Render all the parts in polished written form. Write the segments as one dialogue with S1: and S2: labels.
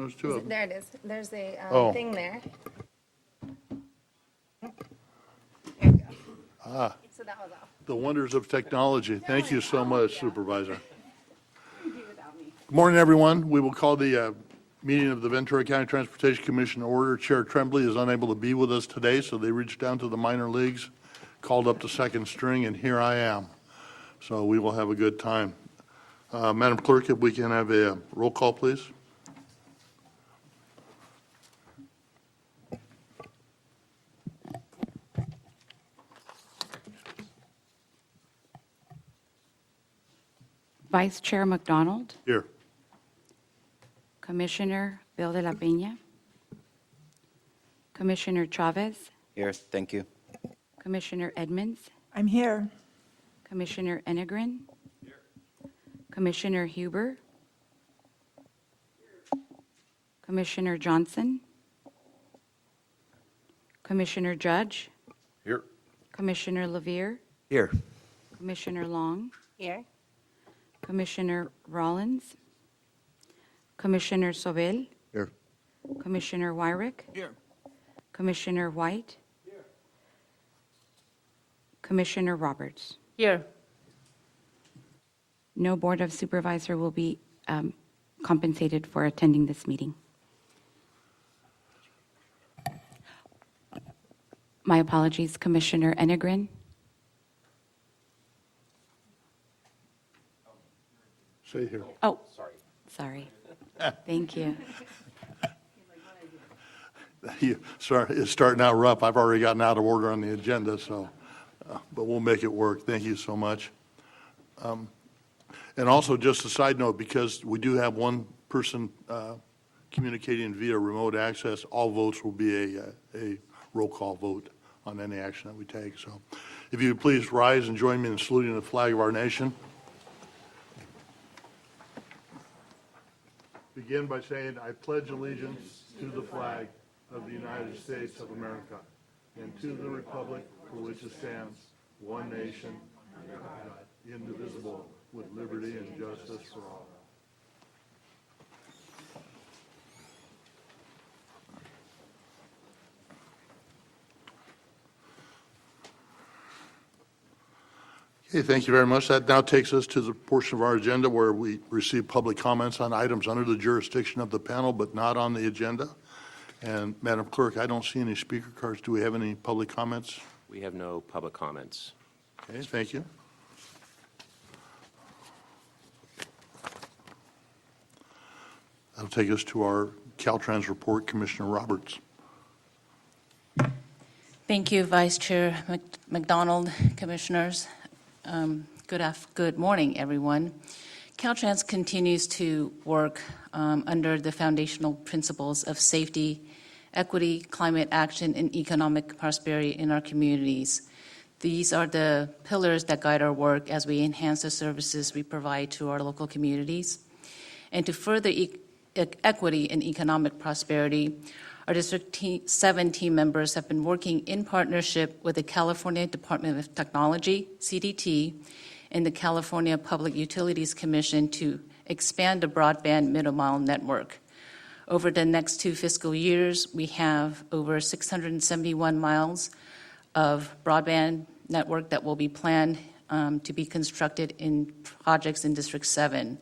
S1: there's two of them.
S2: There it is. There's a
S1: Oh.
S2: thing there. There you go. So that was all.
S1: The wonders of technology. Thank you so much, Supervisor.
S2: Couldn't do without me.
S1: Good morning, everyone. We will call the meeting of the Ventura County Transportation Commission to order. Chair Tremblay is unable to be with us today, so they reached down to the minor leagues, called up the second string, and here I am. So we will have a good time. Madam Clerk, if we can have a roll call, please.
S3: Vice Chair McDonald,
S1: Here.
S3: Commissioner Bill de la Peña, Commissioner Chavez,
S4: Here, thank you.
S3: Commissioner Edmonds,
S5: I'm here.
S3: Commissioner Enegren, Commissioner Huber, Commissioner Johnson, Commissioner Judge,
S4: Here.
S3: Commissioner Levere,
S4: Here.
S3: Commissioner Long,
S2: Here.
S3: Commissioner Rollins, Commissioner Sobel,
S1: Here.
S3: Commissioner Wyrick,
S4: Here.
S3: Commissioner White, Commissioner Roberts.
S5: Here.
S3: No Board of Supervisor will be compensated for attending this meeting. My apologies, Commissioner Enegren.
S1: Say here.
S3: Oh, sorry. Thank you.
S1: Sorry, it's starting out rough. I've already gotten out of order on the agenda, so, but we'll make it work. Thank you so much. And also, just a side note, because we do have one person communicating via remote access, all votes will be a roll call vote on any action that we take. So if you would please rise and join me in saluting the flag of our nation. Begin by saying, I pledge allegiance to the flag of the United States of America and to the republic for which it stands, one nation, under God, indivisible, with liberty and justice for all. Okay, thank you very much. That now takes us to the portion of our agenda where we receive public comments on items under the jurisdiction of the panel, but not on the agenda. And Madam Clerk, I don't see any speaker cards. Do we have any public comments?
S6: We have no public comments.
S1: Okay, thank you. That'll take us to our Caltrans report, Commissioner Roberts.
S7: Thank you, Vice Chair McDonald, Commissioners. Good morning, everyone. Caltrans continues to work under the foundational principles of safety, equity, climate action, and economic prosperity in our communities. These are the pillars that guide our work as we enhance the services we provide to our local communities. And to further equity and economic prosperity, our District 7 team members have been working in partnership with the California Department of Technology, CDT, and the California Public Utilities Commission to expand the broadband middle-mile network. Over the next 2 fiscal years, we have over 671 miles of broadband network that will be planned to be constructed in projects in District 7,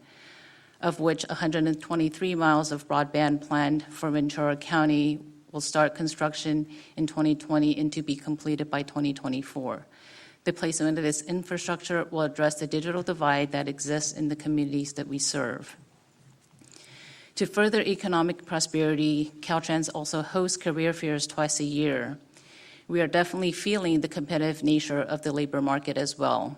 S7: of which 123 miles of broadband planned for Ventura County will start construction in 2020 and to be completed by 2024. The placement of this infrastructure will address the digital divide that exists in the communities that we serve. To further economic prosperity, Caltrans also hosts career fairs twice a year. We are definitely feeling the competitive nature of the labor market as well.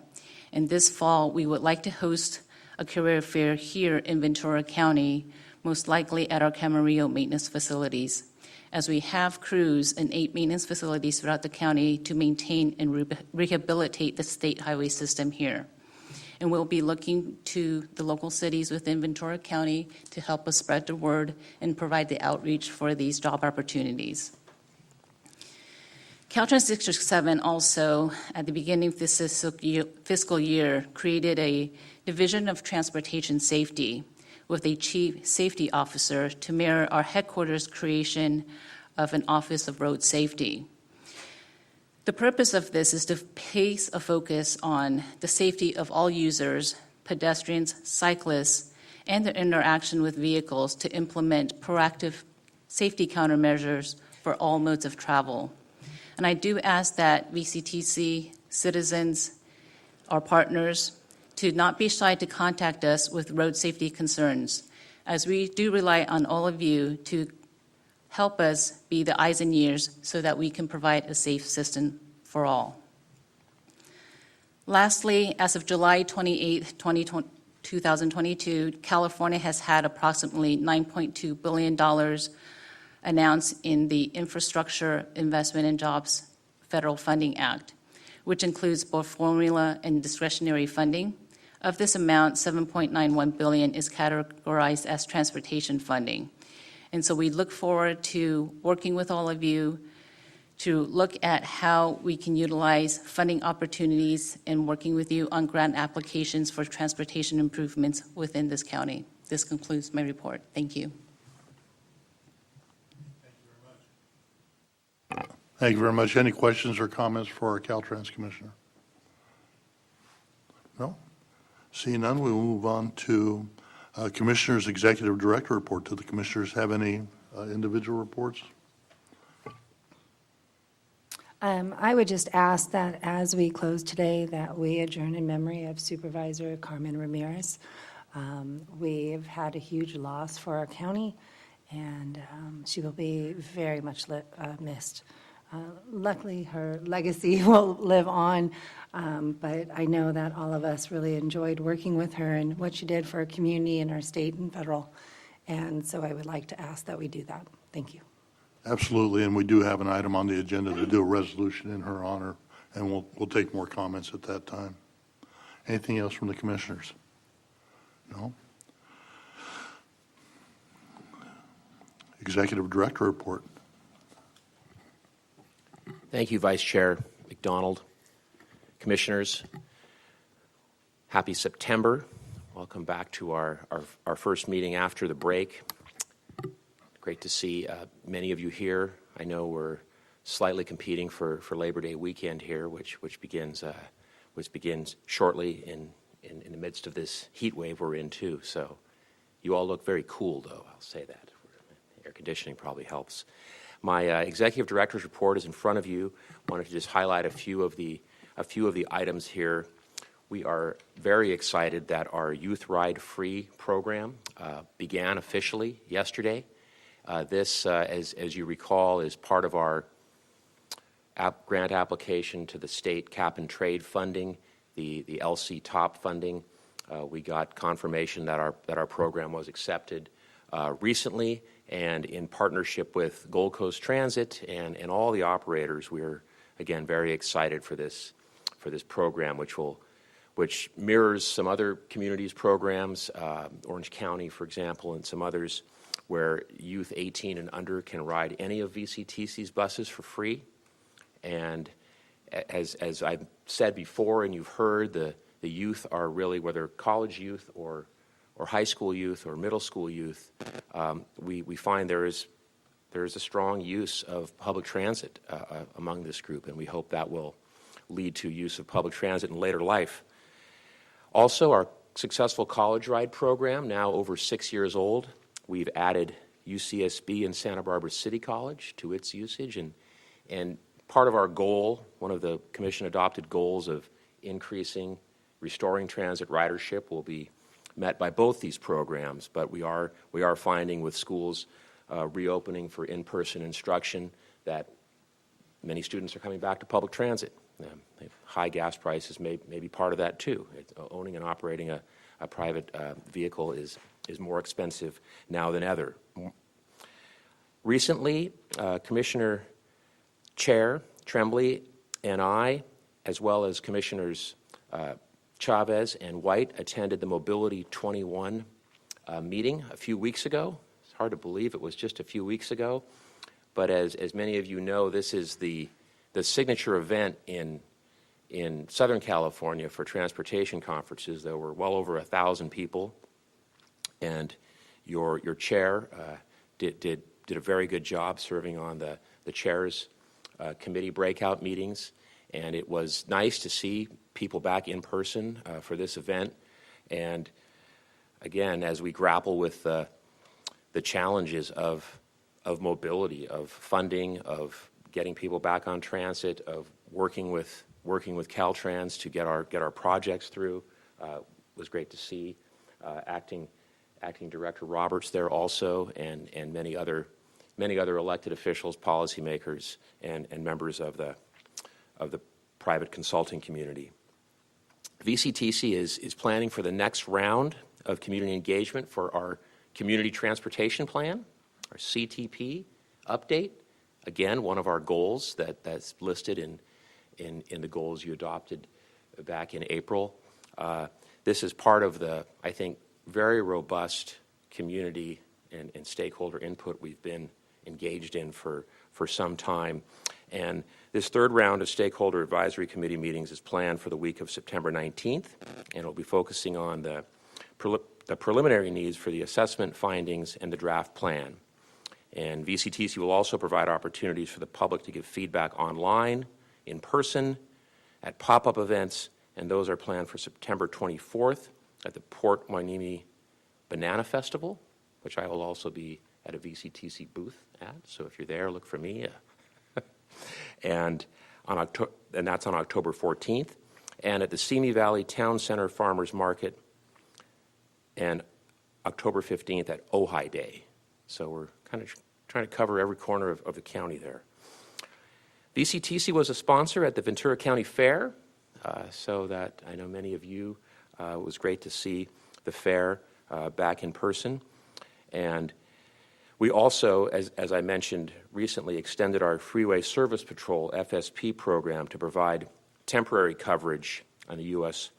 S7: And this fall, we would like to host a career fair here in Ventura County, most likely at our Camarillo maintenance facilities, as we have crews in 8 maintenance facilities throughout the county to maintain and rehabilitate the state highway system here. And we'll be looking to the local cities within Ventura County to help us spread the word and provide the outreach for these job opportunities. Caltrans District 7 also, at the beginning of this fiscal year, created a Division of Transportation Safety, with a chief safety officer to mirror our headquarters creation of an Office of Road Safety. The purpose of this is to place a focus on the safety of all users, pedestrians, cyclists, and their interaction with vehicles to implement proactive safety countermeasures for all modes of travel. And I do ask that VCTC, citizens, our partners, to not be shy to contact us with road safety concerns, as we do rely on all of you to help us be the eyes and ears so that we can provide a safe system for all. Lastly, as of July 28, 2022, California has had approximately $9.2 billion announced in the Infrastructure Investment and Jobs Federal Funding Act, which includes both formula and discretionary funding. Of this amount, $7.91 billion is categorized as transportation funding. And so we look forward to working with all of you to look at how we can utilize funding opportunities and working with you on grant applications for transportation improvements within this county. This concludes my report. Thank you.
S1: Thank you very much. Any questions or comments for our Caltrans Commissioner? No? Seeing none, we will move on to Commissioner's Executive Director report. Do the Commissioners have any individual reports?
S4: I would just ask that as we close today, that we adjourn in memory of Supervisor Carmen Ramirez. We've had a huge loss for our county, and she will be very much missed. Luckily, her legacy will live on, but I know that all of us really enjoyed working with her and what she did for our community and our state and federal. And so I would like to ask that we do that. Thank you.
S1: Absolutely, and we do have an item on the agenda to do a resolution in her honor, and we'll take more comments at that time. Anything else from the Commissioners? No? Executive Director report.
S6: Thank you, Vice Chair McDonald. Commissioners, happy September. Welcome back to our first meeting after the break. Great to see many of you here. I know we're slightly competing for Labor Day weekend here, which begins shortly in the midst of this heat wave we're in too. So you all look very cool, though. I'll say that. Air conditioning probably helps. My Executive Director's report is in front of you. Wanted to just highlight a few of the items here. We are very excited that our Youth Ride Free program began officially yesterday. This, as you recall, is part of our grant application to the state cap and trade funding, the LC top funding. We got confirmation that our program was accepted recently, and in partnership with Gold Coast Transit and all the operators, we're again very excited for this program, which mirrors some other communities' programs, Orange County, for example, and some others, where youth 18 and under can ride any of VCTC's buses for free. And as I've said before, and you've heard, the youth are really, whether college youth or high school youth or middle school youth, we find there is a strong use of public transit among this group, and we hope that will lead to use of public transit in later life. Also, our successful college ride program, now over 6 years old. We've added UCSB and Santa Barbara City College to its usage, and part of our goal, one of the commission-adopted goals of restoring transit ridership will be met by both these programs, but we are finding with schools reopening for in-person instruction that many students are coming back to public transit. High gas prices may be part of that too. Owning and operating a private vehicle is more expensive now than ever. Recently, Commissioner Chair Tremblay and I, as well as Commissioners Chavez and White, attended the Mobility 21 meeting a few weeks ago. It's hard to believe it was just a few weeks ago, but as many of you know, this is the signature event in Southern California for transportation conferences. There were well over 1,000 people, and Your chair did a very good job serving on the chair's committee breakout meetings, and it was nice to see people back in person for this event. And again, as we grapple with the challenges of mobility, of funding, of getting people back on transit, of working with Caltrans to get our projects through, was great to see. Acting Director Roberts there also, and many other elected officials, policymakers, and members of the private consulting community. VCTC is planning for the next round of community engagement for our Community Transportation Plan, our CTP update. Again, one of our goals that's listed in the goals you adopted back in April. This is part of the, I think, very robust community and stakeholder input we've been engaged in for some time. And this third round of stakeholder advisory committee meetings is planned for the week of September 19th, and it'll be focusing on the preliminary needs for the assessment findings and the draft plan. And VCTC will also provide opportunities for the public to give feedback online, in person, at pop-up events, and those are planned for September 24th at the Port Hueneme Banana Festival, which I will also be at a VCTC booth at. So if you're there, look for me. And that's on October 14th. And at the Simi Valley Town Center Farmers Market, and October 15th at Ojai Day. So we're kind of trying to cover every corner of the county there. VCTC was a sponsor at the Ventura County Fair, so that I know many of you, it was great to see the fair back in person. And we also, as I mentioned recently, extended our Freeway Service Patrol FSP program to provide temporary coverage on the US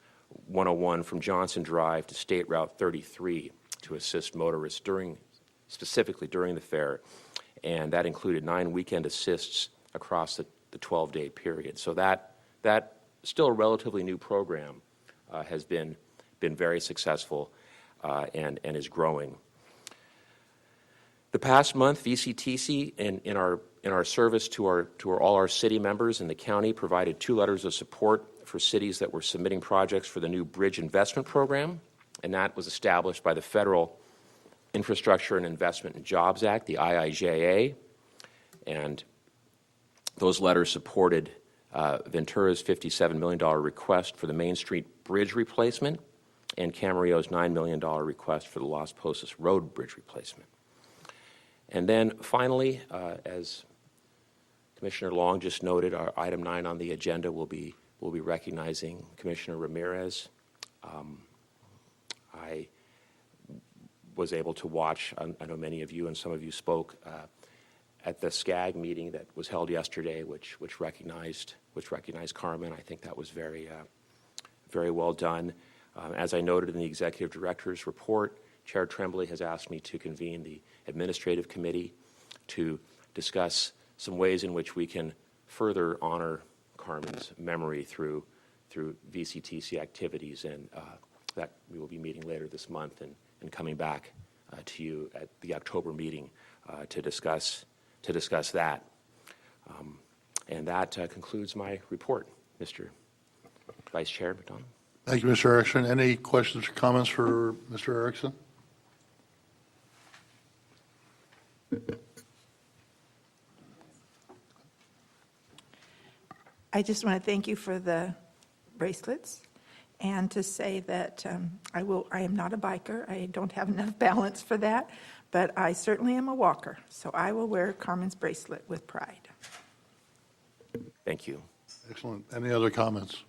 S6: 101 from Johnson Drive to State Route 33 to assist motorists specifically during the fair. And that included 9 weekend assists across the 12-day period. So that still a relatively new program has been very successful and is growing. The past month, VCTC, in our service to all our city members in the county, provided 2 letters of support for cities that were submitting projects for the new Bridge Investment Program, and that was established by the Federal Infrastructure and Investment and Jobs Act, the IIJA, and those letters supported Ventura's $57 million request for the Main Street Bridge replacement and Camarillo's $9 million request for the Las Posas Road Bridge replacement. And then finally, as Commissioner Long just noted, our item 9 on the agenda will be recognizing Commissioner Ramirez. I was able to watch, I know many of you and some of you spoke at the SCAG meeting that was held yesterday, which recognized Carmen. I think that was very well done. As I noted in the Executive Director's report, Chair Tremblay has asked me to convene the Administrative Committee to discuss some ways in which we can further honor Carmen's memory through VCTC activities, and that we will be meeting later this month and coming back to you at the October meeting to discuss that. And that concludes my report, Mr. Vice Chair McDonald.
S1: Thank you, Mr. Erickson. Any questions or comments for Mr. Erickson?
S5: I just want to thank you for the bracelets and to say that I am not a biker. I don't have enough balance for that, but I certainly am a walker. So I will wear Carmen's bracelet with pride.
S6: Thank you.
S1: Excellent. Any other comments?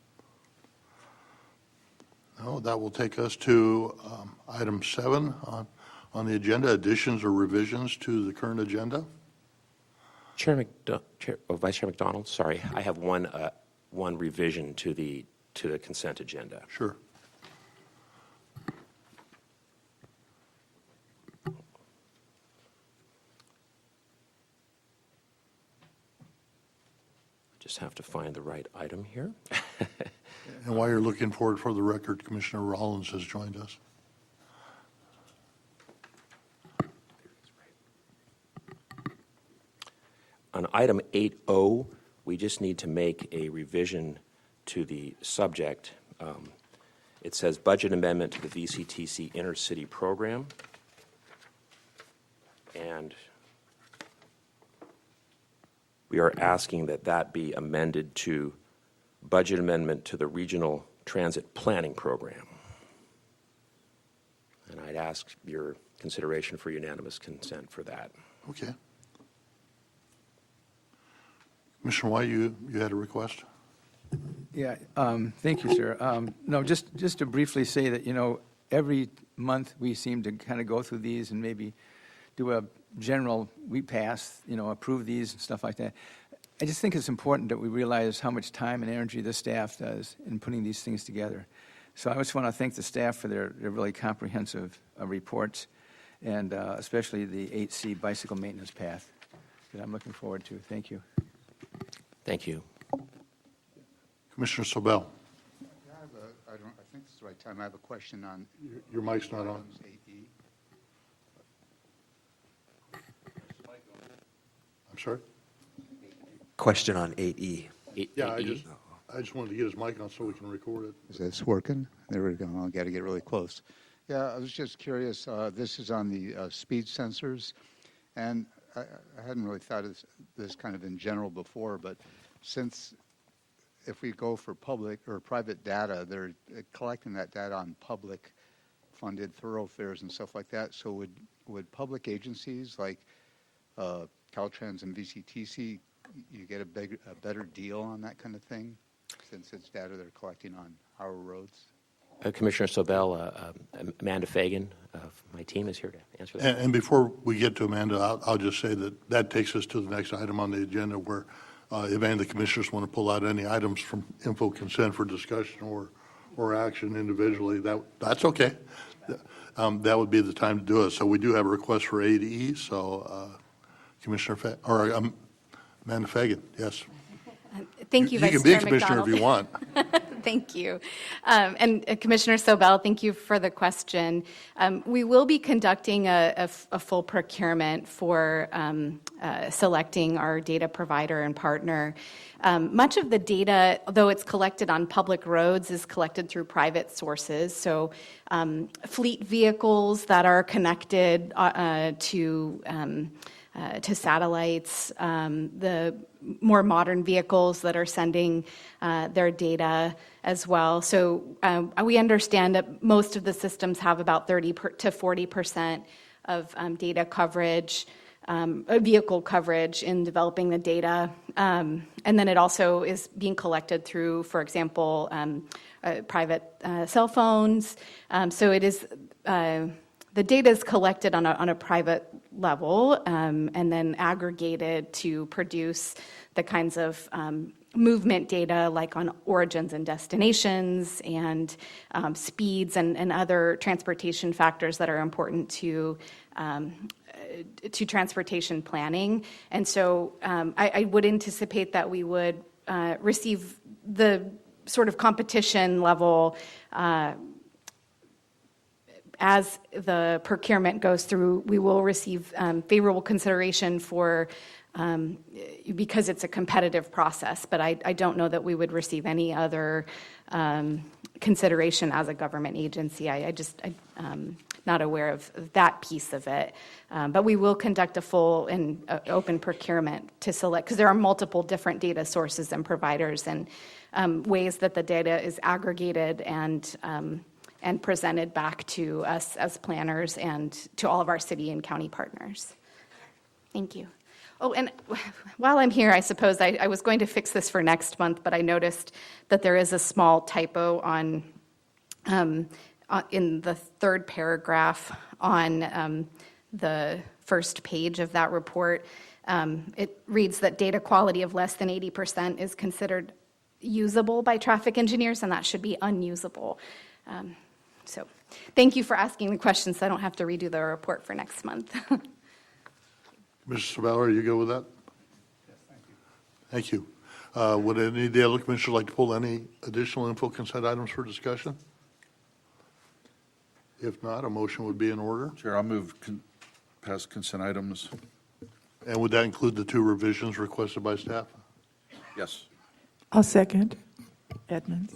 S1: No, that will take us to item 7 on the agenda, additions or revisions to the current agenda.
S6: Vice Chair McDonald, sorry, I have one revision to the consent agenda.
S1: Sure.
S6: Just have to find the right item here.
S1: And while you're looking for it, for the record, Commissioner Rollins has joined us.
S6: Item 8O, we just need to make a revision to the subject. It says budget amendment to the VCTC intercity program. And we are asking that that be amended to budget amendment to the regional transit planning program. And I'd ask your consideration for unanimous consent for that.
S1: Okay. Commissioner White, you had a request?
S8: Yeah, thank you, sir. No, just to briefly say that, every month we seem to kind of go through these and maybe do a general, we pass, approve these and stuff like that. I just think it's important that we realize how much time and energy the staff does in putting these things together. So I just want to thank the staff for their really comprehensive reports, and especially the 8C bicycle maintenance path that I'm looking forward to. Thank you.
S6: Thank you.
S1: Commissioner Sobel.
S9: I think it's the right time. I have a question on.
S1: Your mic's not on.
S9: items 8E.
S1: I'm sorry?
S10: Question on 8E.
S1: Yeah, I
S6: 8E?
S1: just wanted to get his mic on so we can record it.
S9: Is this working? There we go. I've got to get really close. Yeah, I was just curious. This is on the speed sensors, and I hadn't really thought of this kind of in general before, but since if we go for public or private data, they're collecting that data on public funded thoroughfares and stuff like that. So would public agencies like Caltrans and VCTC, you get a better deal on that kind of thing, since it's data they're collecting on our roads?
S6: Commissioner Sobel, Amanda Fagan of my team is here to answer that.
S1: And before we get to Amanda, I'll just say that takes us to the next item on the agenda, where if any of the commissioners want to pull out any items from info consent for discussion or action individually, that's okay. That would be the time to do it. So we do have a request for 8E. So Commissioner Amanda Fagan, yes.
S2: Thank you,
S1: You
S2: Vice
S1: can be a
S2: Chair
S1: commissioner if you want.
S2: Thank you. And Commissioner Sobel, thank you for the question. We will be conducting a full procurement for selecting our data provider and partner. Much of the data, though it's collected on public roads, is collected through private sources. So fleet vehicles that are connected to satellites, the more modern vehicles that are sending their data as well. So we understand that most of the systems have about 30 to 40% of data coverage, vehicle coverage in developing the data. And then it also is being collected through, for example, private cell phones. So it is, the data is collected on a private level and then aggregated to produce the kinds of movement data like on origins and destinations and speeds and other transportation factors that are important to transportation planning. And so I would anticipate that we would receive the sort of competition level as the procurement goes through. We will receive favorable consideration for because it's a competitive process, but I don't know that we would receive any other consideration as a government agency. I'm not aware of that piece of it. But we will conduct a full and open procurement to select, because there are multiple different data sources and providers and ways that the data is aggregated and presented back to us as planners and to all of our city and county partners. Thank you. Oh, and while I'm here, I suppose I was going to fix this for next month, but I noticed that there is a small typo in the third paragraph on the first page of that report. It reads that data quality of less than 80% is considered usable by traffic engineers, and that should be unusable. So thank you for asking the questions, so I don't have to redo the report for next month.
S1: Mr. Sabella, are you good with that?
S9: Yes, thank you.
S1: Thank you. Would any of the other commissioners like to pull any additional info consent items for discussion? If not, a motion would be in order.
S11: Chair, I'll move past consent items
S1: And would that include the 2 revisions requested by staff?
S10: Yes.
S5: I'll second Edmonds.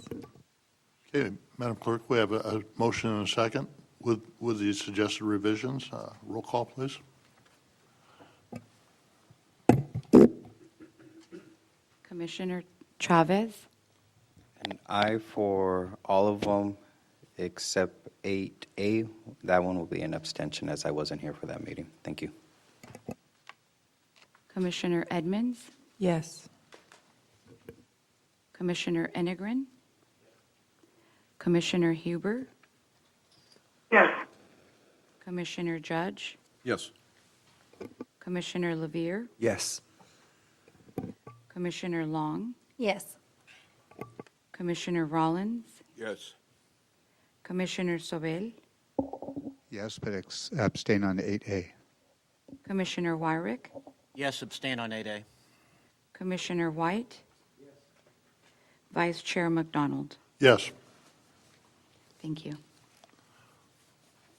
S1: Okay, Madam Clerk, we have a motion and a second with the suggested revisions. Roll call, please.
S3: Commissioner Chavez,
S11: An aye for all of them except 8A. That one will be an abstention as I wasn't here for that meeting. Thank you.
S3: Commissioner Edmonds,
S5: Yes.
S3: Commissioner Enegren, Commissioner Huber,
S12: Yes.
S3: Commissioner Judge,
S10: Yes.
S3: Commissioner Levere,
S10: Yes.
S3: Commissioner Long,
S4: Yes.
S3: Commissioner Rollins,
S10: Yes.
S3: Commissioner Sobel,
S9: Yes, but abstain on 8A.
S3: Commissioner Wyrick,
S12: Yes, abstain on 8A.
S3: Commissioner White, Vice Chair McDonald.
S1: Yes.
S3: Thank you.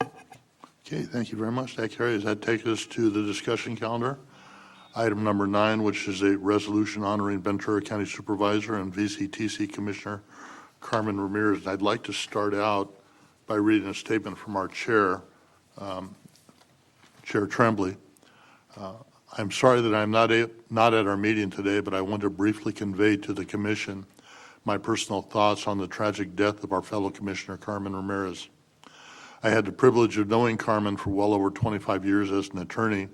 S1: Okay, thank you very much. That carries. That takes us to the discussion calendar. Item number 9, which is a resolution honoring Ventura County Supervisor and VCTC Commissioner Carmen Ramirez. And I'd like to start out by reading a statement from our chair, Chair Tremblay. I'm sorry that I'm not at our meeting today, but I want to briefly convey to the commission my personal thoughts on the tragic death of our fellow Commissioner Carmen Ramirez. I had the privilege of knowing Carmen for well over 25 years as an attorney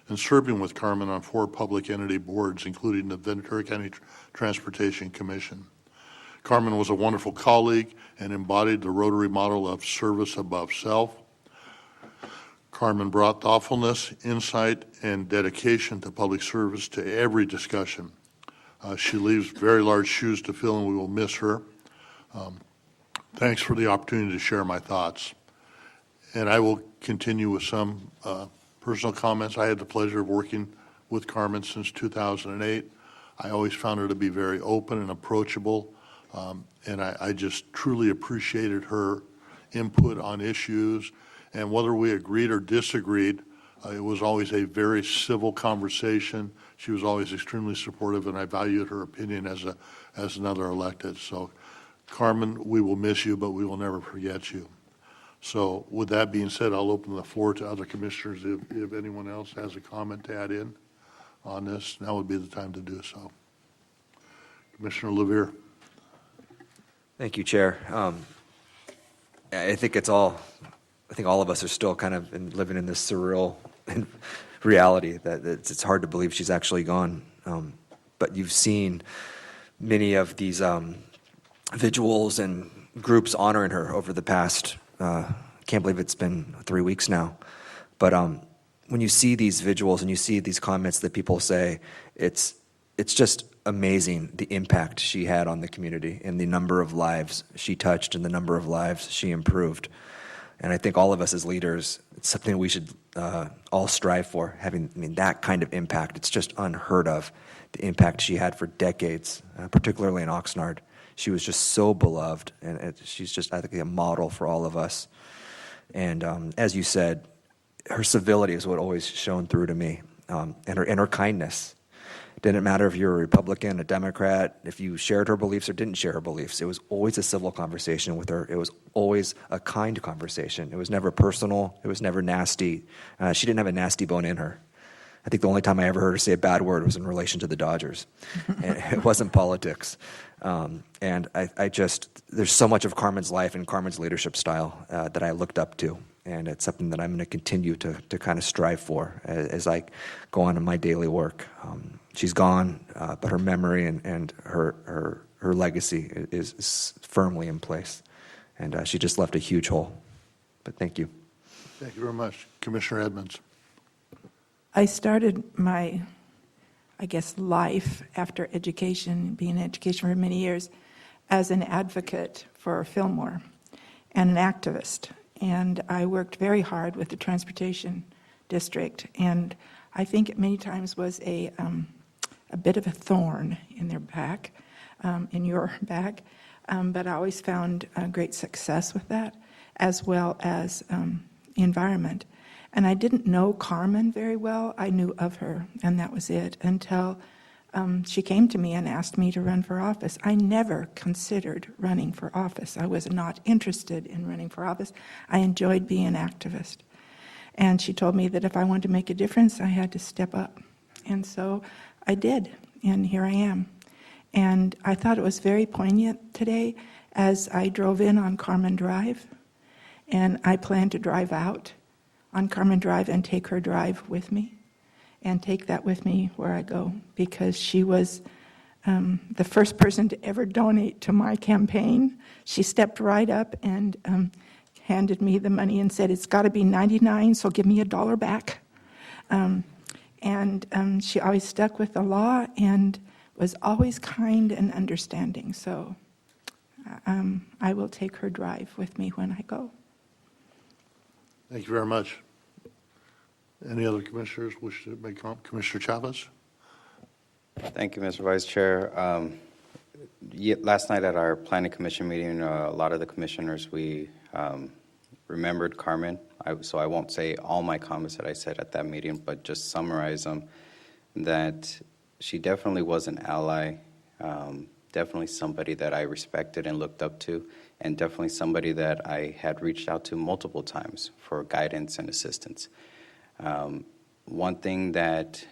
S1: and serving with Carmen on 4 public entity boards, including the Ventura County Transportation Commission. Carmen was a wonderful colleague and embodied the Rotary model of service above self. Carmen brought thoughtfulness, insight, and dedication to public service to every discussion. She leaves very large shoes to fill, and we will miss her. Thanks for the opportunity to share my thoughts. And I will continue with some personal comments. I had the pleasure of working with Carmen since 2008. I always found her to be very open and approachable, and I just truly appreciated her input on issues. And whether we agreed or disagreed, it was always a very civil conversation. She was always extremely supportive, and I valued her opinion as another elected. So, Carmen, we will miss you, but we will never forget you. So with that being said, I'll open the floor to other commissioners if anyone else has a comment to add in on this. Now would be the time to do so. Commissioner Levere.
S10: Thank you, Chair. I think all of us are still kind of living in this surreal reality that it's hard to believe she's actually gone. But you've seen many of these vigils and groups honoring her over the past, can't believe it's been 3 weeks now. But when you see these vigils and you see these comments that people say, it's just amazing the impact she had on the community and the number of lives she touched and the number of lives she improved. And I think all of us as leaders, it's something we should all strive for, having that kind of impact. It's just unheard of, the impact she had for decades, particularly in Oxnard. She was just so beloved, and she's just, I think, a model for all of us. And as you said, her civility is what always shone through to me, and her kindness. It didn't matter if you were a Republican, a Democrat, if you shared her beliefs or didn't share her beliefs. It was always a civil conversation with her. It was always a kind conversation. It was never personal. It was never nasty. She didn't have a nasty bone in her. I think the only time I ever heard her say a bad word was in relation to the Dodgers. And it wasn't politics. And I just, there's so much of Carmen's life and Carmen's leadership style that I looked up to. And it's something that I'm going to continue to kind of strive for as I go on in my daily work. She's gone, but her memory and her legacy is firmly in place. And she just left a huge hole. But thank you.
S1: Thank you very much. Commissioner Edmonds.
S5: I started my, life after education, being in education for many years, as an advocate for Fillmore and an activist. And I worked very hard with the transportation district, and I think it many times was a bit of a thorn in their back, in your back, but I always found great success with that, as well as environment. And I didn't know Carmen very well. I knew of her, and that was it, until she came to me and asked me to run for office. I never considered running for office. I was not interested in running for office. I enjoyed being an activist. And she told me that if I wanted to make a difference, I had to step up. And so I did, and here I am. And I thought it was very poignant today as I drove in on Carmen Drive, and I plan to drive out on Carmen Drive and take her drive with me, and take that with me where I go, because she was the first person to ever donate to my campaign. She stepped right up and handed me the money and said, "It's got to be 99, so give me $1 back." She always stuck with the law and was always kind and understanding. So I will take her drive with me when I go.
S1: Thank you very much. Any other commissioners wish to make comment? Commissioner Chavez?
S11: Thank you, Mr. Vice Chair. Last night at our Planning Commission meeting, a lot of the commissioners, we remembered Carmen. So I won't say all my comments that I said at that meeting, but just summarize them, that she definitely was an ally, definitely somebody that I respected and looked up to, and definitely somebody that I had reached out to multiple times for guidance and assistance. One thing that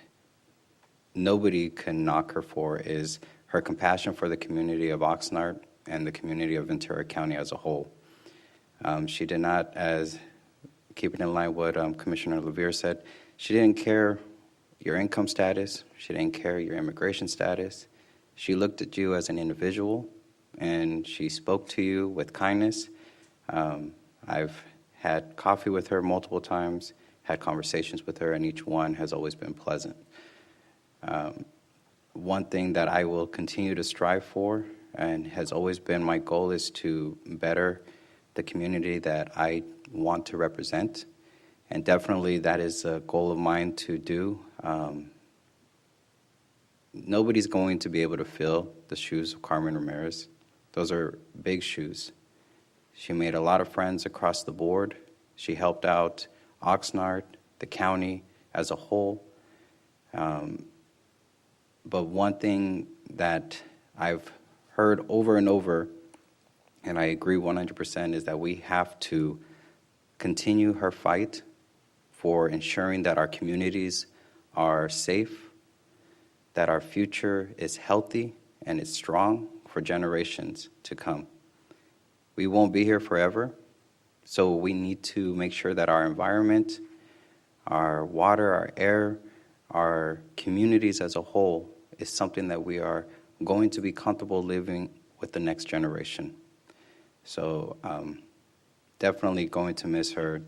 S11: nobody can knock her for is her compassion for the community of Oxnard and the community of Ventura County as a whole. She did not, as keeping in line what Commissioner LaVere said, she didn't care your income status, she didn't care your immigration status. She looked at you as an individual, and she spoke to you with kindness. I've had coffee with her multiple times, had conversations with her, and each one has always been pleasant. One thing that I will continue to strive for, and has always been my goal, is to better the community that I want to represent. And definitely that is a goal of mine to do. Nobody's going to be able to fill the shoes of Carmen Ramirez. Those are big shoes. She made a lot of friends across the board. She helped out Oxnard, the county as a whole. But one thing that I've heard over and over, and I agree 100%, is that we have to continue her fight for ensuring that our communities are safe, that our future is healthy and is strong for generations to come. We won't be here forever, so we need to make sure that our environment, our water, our air, our communities as a whole is something that we are going to be comfortable living with the next generation. So definitely going to miss her.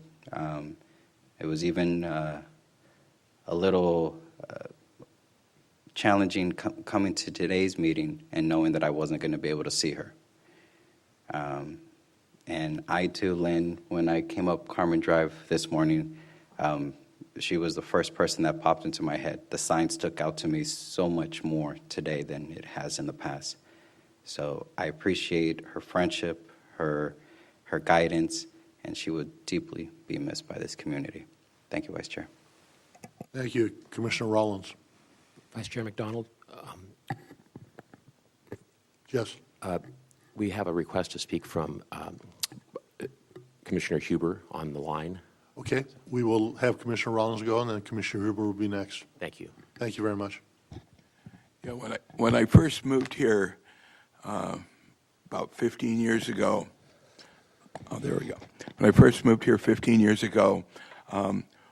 S11: It was even a little challenging coming to today's meeting and knowing that I wasn't going to be able to see her. And I too, Lynn, when I came up Carmen Drive this morning, she was the first person that popped into my head. The sign stuck out to me so much more today than it has in the past. So I appreciate her friendship, her guidance, and she would deeply be missed by this community. Thank you, Vice Chair.
S1: Thank you. Commissioner Rollins?
S13: Vice Chair McDonald.
S1: Yes.
S6: We have a request to speak from Commissioner Huber on the line.
S1: Okay. We will have Commissioner Rollins go, and then Commissioner Huber will be next.
S6: Thank you.
S1: Thank you very much.
S14: Yeah, when I first moved here about 15 years ago, there we go. When I first moved here 15 years ago,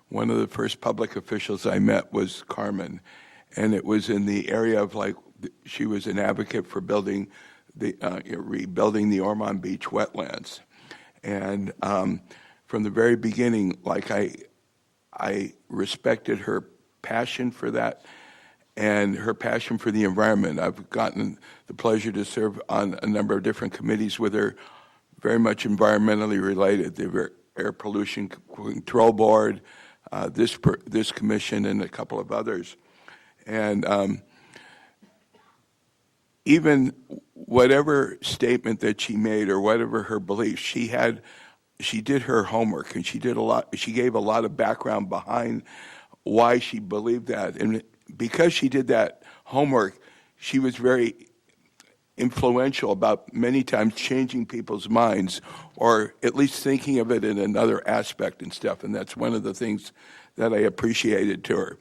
S14: one of the first public officials I met was Carmen, and it was in the area of she was an advocate for rebuilding the Ormond Beach wetlands, and from the very beginning, I respected her passion for that and her passion for the environment. I've gotten the pleasure to serve on a number of different committees with her, very much environmentally related. The Air Pollution Control Board, this commission, and a couple of others. And even whatever statement that she made or whatever her beliefs, she had she did her homework, and she gave a lot of background behind why she believed that. And because she did that homework, she was very influential about many times changing people's minds, or at least thinking of it in another aspect and stuff. And that's one of the things that I appreciated to her.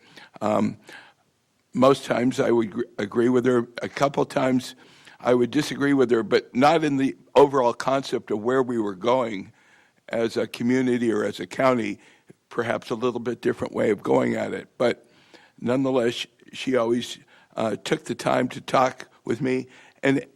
S14: Most times I would agree with her. A couple times I would disagree with her, but not in the overall concept of where we were going as a community or as a county, perhaps a little bit different way of going at it. But nonetheless, she always took the time to talk with me and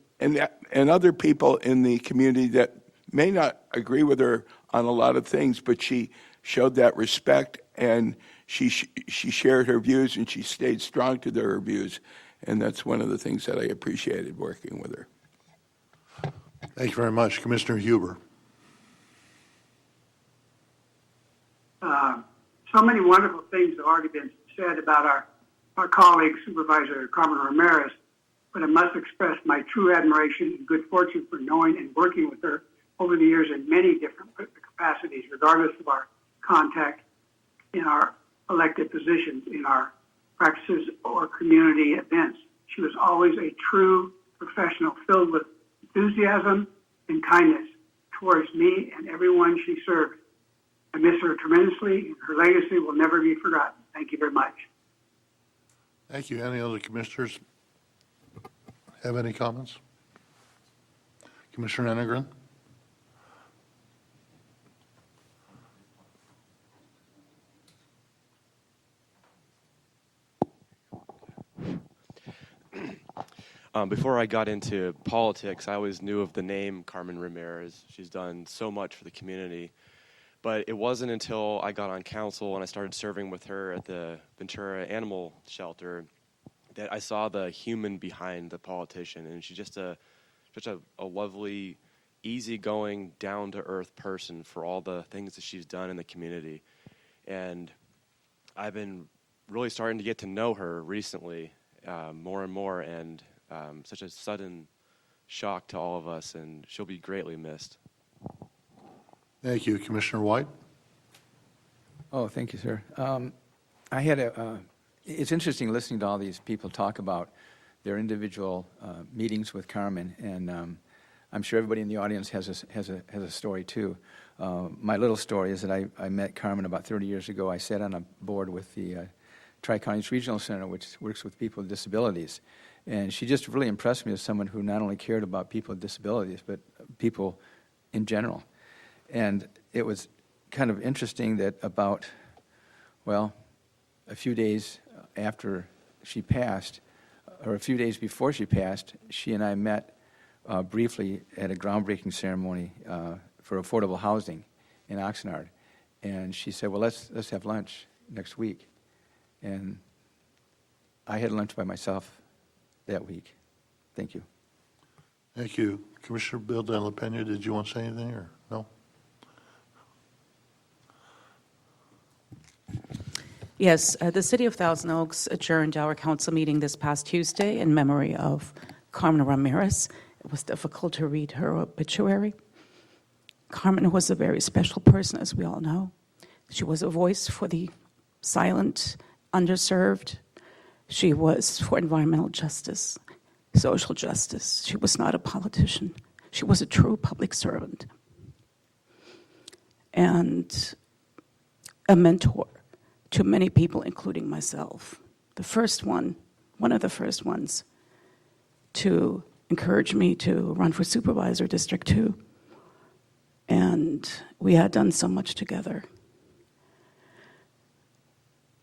S14: other people in the community that may not agree with her on a lot of things, but she showed that respect, and she shared her views, and she stayed strong to her views. And that's one of the things that I appreciated working with her.
S1: Thank you very much. Commissioner Huber.
S15: So many wonderful things have already been said about our colleague, Supervisor Carmen Ramirez, but I must express my true admiration and good fortune for knowing and working with her over the years in many different capacities, regardless of our contact in our elected positions, in our practices or community events. She was always a true professional filled with enthusiasm and kindness towards me and everyone she served. I miss her tremendously, and her legacy will never be forgotten. Thank you very much.
S1: Thank you. Any other commissioners have any comments? Commissioner Enegren?
S16: Before I got into politics, I always knew of the name Carmen Ramirez. She's done so much for the community. But it wasn't until I got on council and I started serving with her at the Ventura Animal Shelter that I saw the human behind the politician. And she's just such a lovely, easygoing, down-to-earth person for all the things that she's done in the community. And I've been really starting to get to know her recently more and more, and such a sudden shock to all of us, and she'll be greatly missed.
S1: Thank you. Commissioner White?
S8: Oh, thank you, sir. I had it's interesting listening to all these people talk about their individual meetings with Carmen, and I'm sure everybody in the audience has a story too. My little story is that I met Carmen about 30 years ago. I sat on a board with the Tri-Counties Regional Center, which works with people with disabilities, and she just really impressed me as someone who not only cared about people with disabilities, but people in general. And it was kind of interesting that about, well, a few days after she passed, or a few days before she passed, she and I met briefly at a groundbreaking ceremony for affordable housing in Oxnard. And she said, well, let's have lunch next week. And I had lunch by myself that week. Thank you.
S1: Thank you. Commissioner Bill De La Pena, did you want to say anything, or no?
S17: Yes, the City of Thousand Oaks adjourned our council meeting this past Tuesday in memory of Carmen Ramirez. It was difficult to read her obituary. Carmen was a very special person, as we all know. She was a voice for the silent, underserved. She was for environmental justice, social justice. She was not a politician. She was a true public servant and a mentor to many people, including myself. One of the first ones to encourage me to run for supervisor, District 2. And we had done so much together.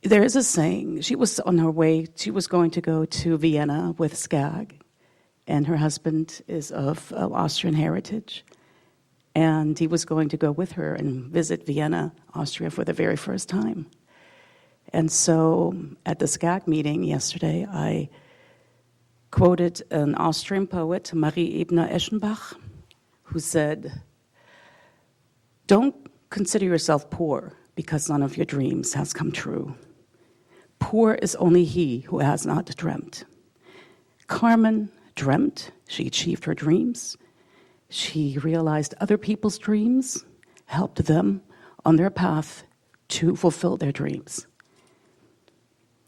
S17: There is a saying, she was on her way, she was going to go to Vienna with SCAG, and her husband is of Austrian heritage. And he was going to go with her and visit Vienna, Austria for the very first time. And so at the SCAG meeting yesterday, I quoted an Austrian poet, Marie Ebner-Eschenbach, who said, "Don't consider yourself poor because none of your dreams has come true. Poor is only he who has not dreamt." Carmen dreamt, she achieved her dreams, she realized other people's dreams, helped them on their path to fulfill their dreams.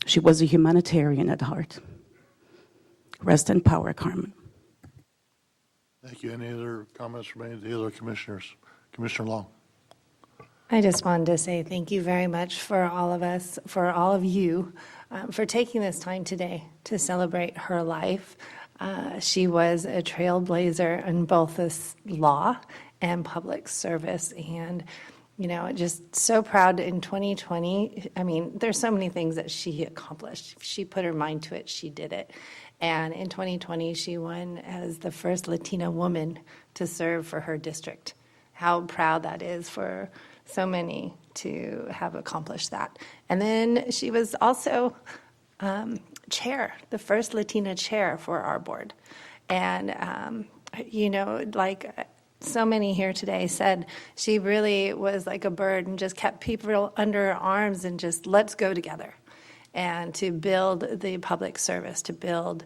S17: She was a humanitarian at heart. Rest in power, Carmen.
S1: Thank you. Any other comments from any of the other commissioners? Commissioner Long.
S4: I just wanted to say thank you very much for all of us, for all of you, for taking this time today to celebrate her life. She was a trailblazer in both this law and public service, and just so proud in 2020. I mean, there's so many things that she accomplished. She put her mind to it, she did it. And in 2020, she won as the first Latina woman to serve for her district. How proud that is for so many to have accomplished that. And then she was also chair, the first Latina chair for our board. And, like so many here today said, she really was like a bird and just kept people under her arms and just let's go together. And to build the public service, to build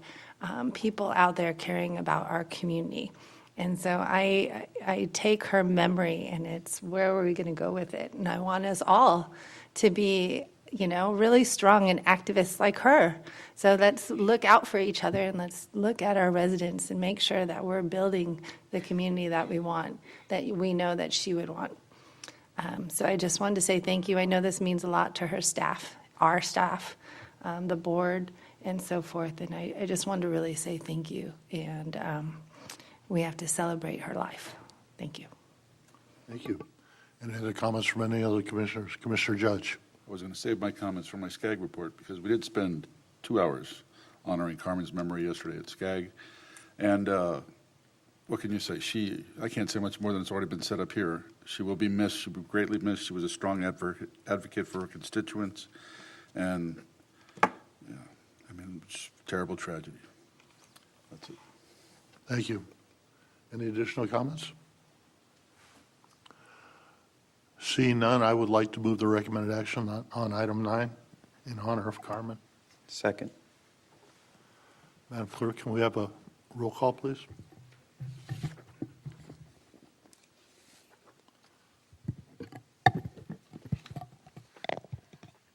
S4: people out there caring about our community. And so I take her memory, and it's where are we going to go with it? And I want us all to be, really strong and activists like her. So let's look out for each other, and let's look at our residents and make sure that we're building the community that we want, that we know that she would want. So I just wanted to say thank you. I know this means a lot to her staff, our staff, the board, and so forth. And I just wanted to really say thank you. And we have to celebrate her life. Thank you.
S1: Thank you. Any other comments from any other commissioners? Commissioner Judge.
S18: I was going to save my comments for my SCAG report because we did spend 2 hours honoring Carmen's memory yesterday at SCAG. And what can you say? I can't say much more than it's already been said up here. She will be missed. She will be greatly missed. She was a strong advocate for her constituents. And, it's a terrible tragedy. That's it.
S1: Thank you. Any additional comments? Seeing none, I would like to move the recommended action on item 9 in honor of Carmen.
S11: Second.
S1: Madam Clerk, can we have a roll call, please?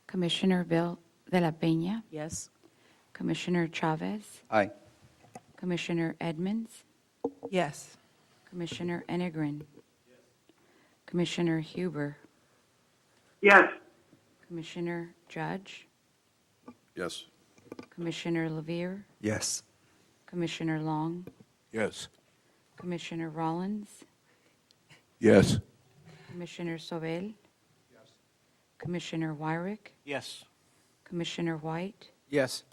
S3: Commissioner de la Peña,
S17: Yes.
S3: Commissioner Chavez,
S11: Aye.
S3: Commissioner Edmonds,
S5: Yes.
S3: Commissioner Enegren, Commissioner Huber,
S15: Yes.
S3: Commissioner Judge,
S18: Yes.
S3: Commissioner Levere,
S10: Yes.
S3: Commissioner Long,
S14: Yes.
S3: Commissioner Rollins,
S14: Yes.
S3: Commissioner Sobel, Commissioner Wyrick,
S12: Yes.
S3: Commissioner White,
S8: Yes.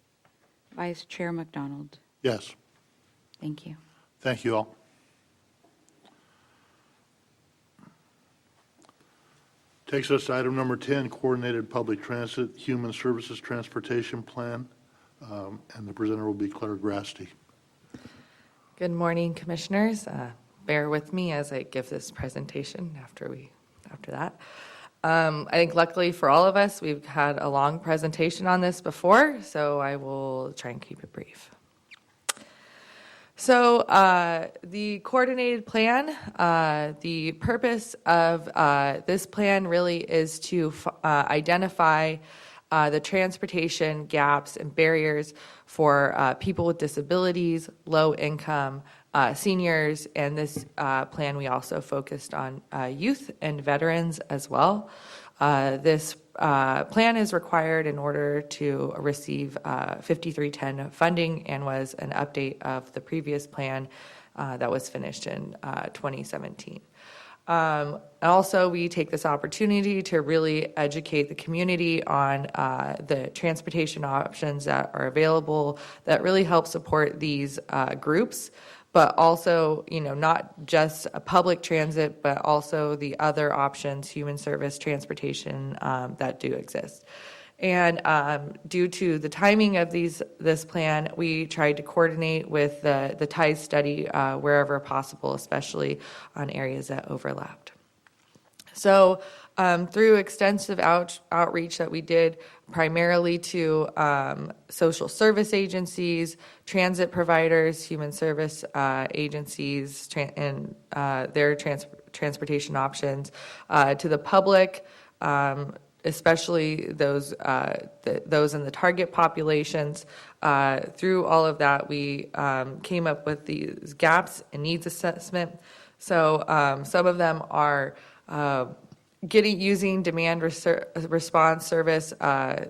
S3: Vice Chair McDonald.
S1: Yes.
S3: Thank you.
S1: Thank you all. Takes us to item number 10, Coordinated Public Transit Human Services Transportation Plan, and the presenter will be Claire Grasty.
S19: Good morning, commissioners. Bear with me as I give this presentation after that. I think luckily for all of us, we've had a long presentation on this before, so I will try and keep it brief. So the coordinated plan, the purpose of this plan really is to identify the transportation gaps and barriers for people with disabilities, low income, seniors, and this plan we also focused on youth and veterans as well. This plan is required in order to receive 5310 funding and was an update of the previous plan that was finished in 2017. Also, we take this opportunity to really educate the community on the transportation options that are available that really help support these groups, but also, not just a public transit, but also the other options, human service transportation, that do exist. And due to the timing of this plan, we tried to coordinate with the TIES study wherever possible, especially on areas that overlapped. So through extensive outreach that we did primarily to social service agencies, transit providers, human service agencies, and their transportation options, to the public, especially those in the target populations. Through all of that, we came up with these gaps and needs assessment. So some of them are using demand response service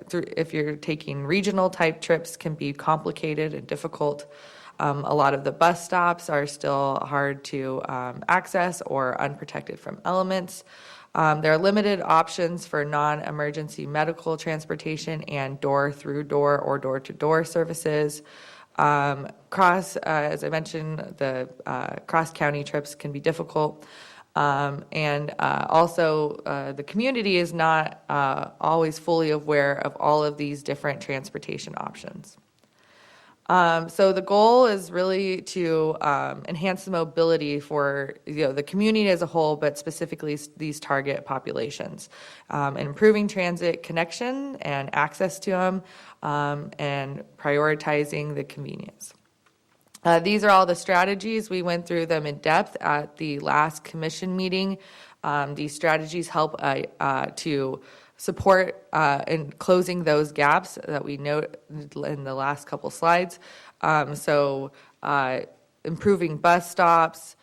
S19: through, if you're taking regional type trips, can be complicated and difficult. A lot of the bus stops are still hard to access or unprotected from elements. There are limited options for non-emergency medical transportation and door-through-door or door-to-door services. As I mentioned, the cross-county trips can be difficult. And also, the community is not always fully aware of all of these different transportation options. So the goal is really to enhance the mobility for the community as a whole, but specifically these target populations, improving transit connection and access to them, and prioritizing the convenience. These are all the strategies. We went through them in depth at the last commission meeting. These strategies help to support in closing those gaps that we note in the last couple slides. Improving bus stops,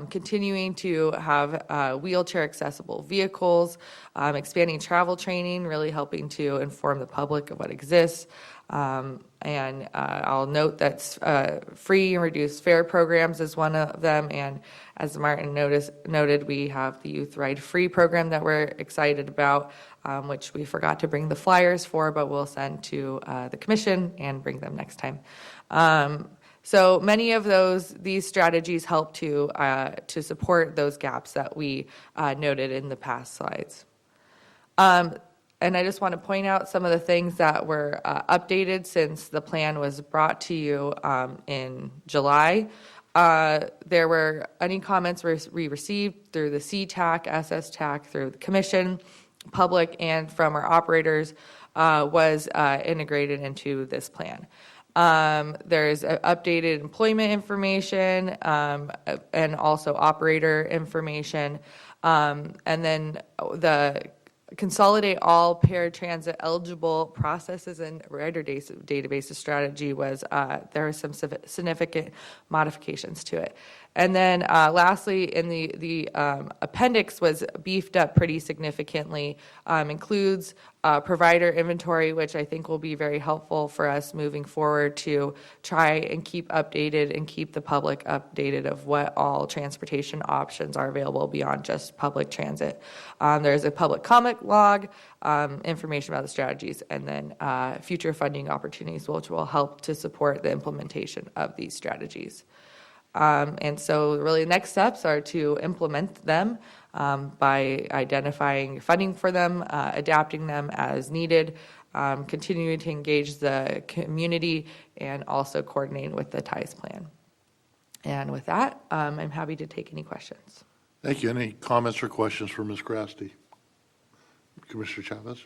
S19: continuing to have wheelchair accessible vehicles, expanding travel training, really helping to inform the public of what exists. And I'll note that free and reduced fare programs is one of them. And as Martin noted, we have the Youth Ride Free program that we're excited about, which we forgot to bring the flyers for, but we'll send to the commission and bring them next time. So many of these strategies help to support those gaps that we noted in the past slides. And I just want to point out some of the things that were updated since the plan was brought to you in July. There were any comments we received through the CTAC, SSTAC, through the commission, public, and from our operators was integrated into this plan. There's updated employment information and also operator information. And then the consolidate all paratransit eligible processes and rider databases strategy was there are some significant modifications to it. And then lastly, in the appendix was beefed up pretty significantly, includes provider inventory, which I think will be very helpful for us moving forward to try and keep updated and keep the public updated of what all transportation options are available beyond just public transit. There's a public comment log, information about the strategies, and then future funding opportunities, which will help to support the implementation of these strategies. And so really the next steps are to implement them by identifying funding for them, adapting them as needed, continuing to engage the community, and also coordinating with the TIES plan. And with that, I'm happy to take any questions.
S1: Thank you. Any comments or questions for Ms. Grassley? Commissioner Chavez?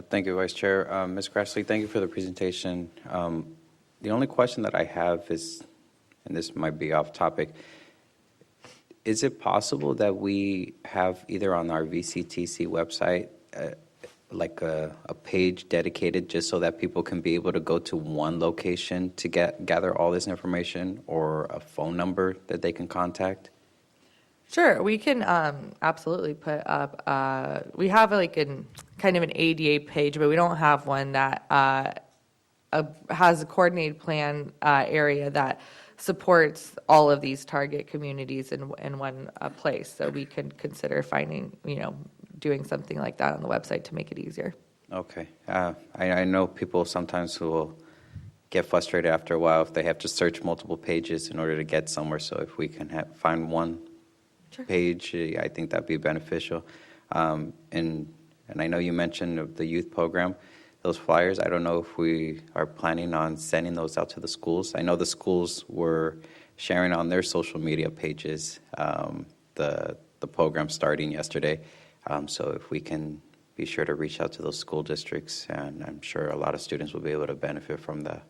S11: Thank you, Vice Chair. Ms. Grassley, thank you for the presentation. The only question that I have is, and this might be off topic, is it possible that we have either on our VCTC website like a page dedicated just so that people can be able to go to one location to gather all this information, or a phone number that they can contact?
S19: Sure, we can absolutely put up, we have like kind of an ADA page, but we don't have one that has a coordinated plan area that supports all of these target communities in one place. So we can consider finding, doing something like that on the website to make it easier.
S11: Okay. I know people sometimes who will get frustrated after a while if they have to search multiple pages in order to get somewhere. So if we can find one page, I think that'd be beneficial. And I know you mentioned the youth program. Those flyers, I don't know if we are planning on sending those out to the schools. I know the schools were sharing on their social media pages the program starting yesterday. So if we can be sure to reach out to those school districts, and I'm sure a lot of students will be able to benefit from the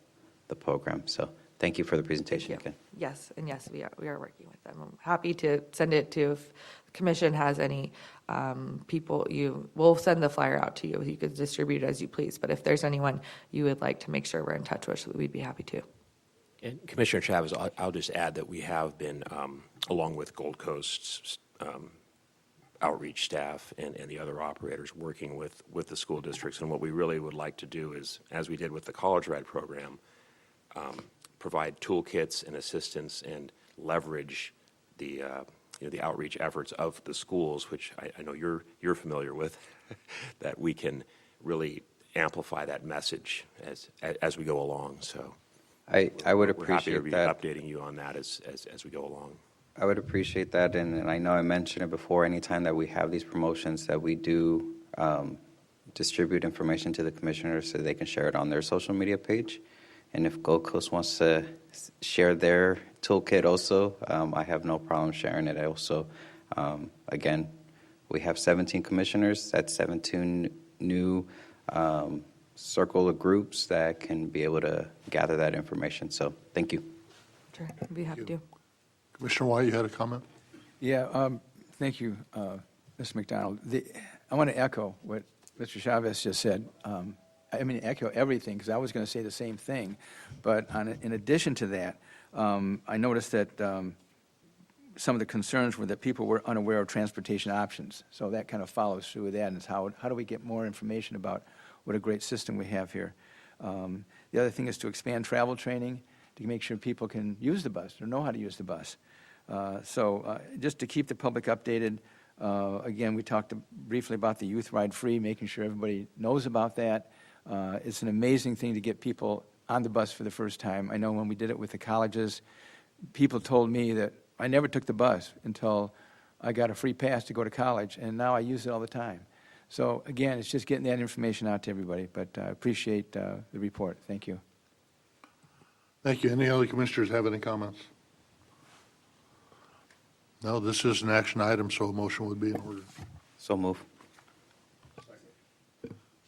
S11: program. So thank you for the presentation again.
S19: Yes, and yes, we are working with them. I'm happy to send it to, if the commission has any people, we'll send the flyer out to you. You could distribute it as you please, but if there's anyone you would like to make sure we're in touch with, we'd be happy to.
S6: And Commissioner Chavez, I'll just add that we have been, along with Gold Coast's outreach staff and the other operators, working with the school districts. And what we really would like to do is, as we did with the College Ride program, provide toolkits and assistance and leverage the outreach efforts of the schools, which I know you're familiar with, that we can really amplify that message as we go along. So
S11: I would
S6: we're happy to
S11: appreciate
S6: be
S11: that.
S6: updating you on that as we go along.
S11: I would appreciate that, and I know I mentioned it before, anytime that we have these promotions, that we do distribute information to the commissioners so they can share it on their social media page. And if Gold Coast wants to share their toolkit also, I have no problem sharing it also. Again, we have 17 commissioners. That's 17 new circle of groups that can be able to gather that information. So thank you.
S19: Sure, I'd be happy to.
S1: Commissioner White, you had a comment?
S8: Yeah, thank you, Mr. McDonald. I want to echo what Mr. Chavez just said. Echo everything, because I was going to say the same thing. But in addition to that, I noticed that some of the concerns were that people were unaware of transportation options. So that kind of follows through with that, and it's how do we get more information about what a great system we have here. The other thing is to expand travel training to make sure people can use the bus or know how to use the bus. So just to keep the public updated, again, we talked briefly about the Youth Ride Free, making sure everybody knows about that. It's an amazing thing to get people on the bus for the first time. I know when we did it with the colleges, people told me that I never took the bus until I got a free pass to go to college, and now I use it all the time. So again, it's just getting that information out to everybody, but I appreciate the report. Thank you.
S1: Thank you. Any other commissioners have any comments? No, this is an action item, so a motion would be in order.
S11: So move.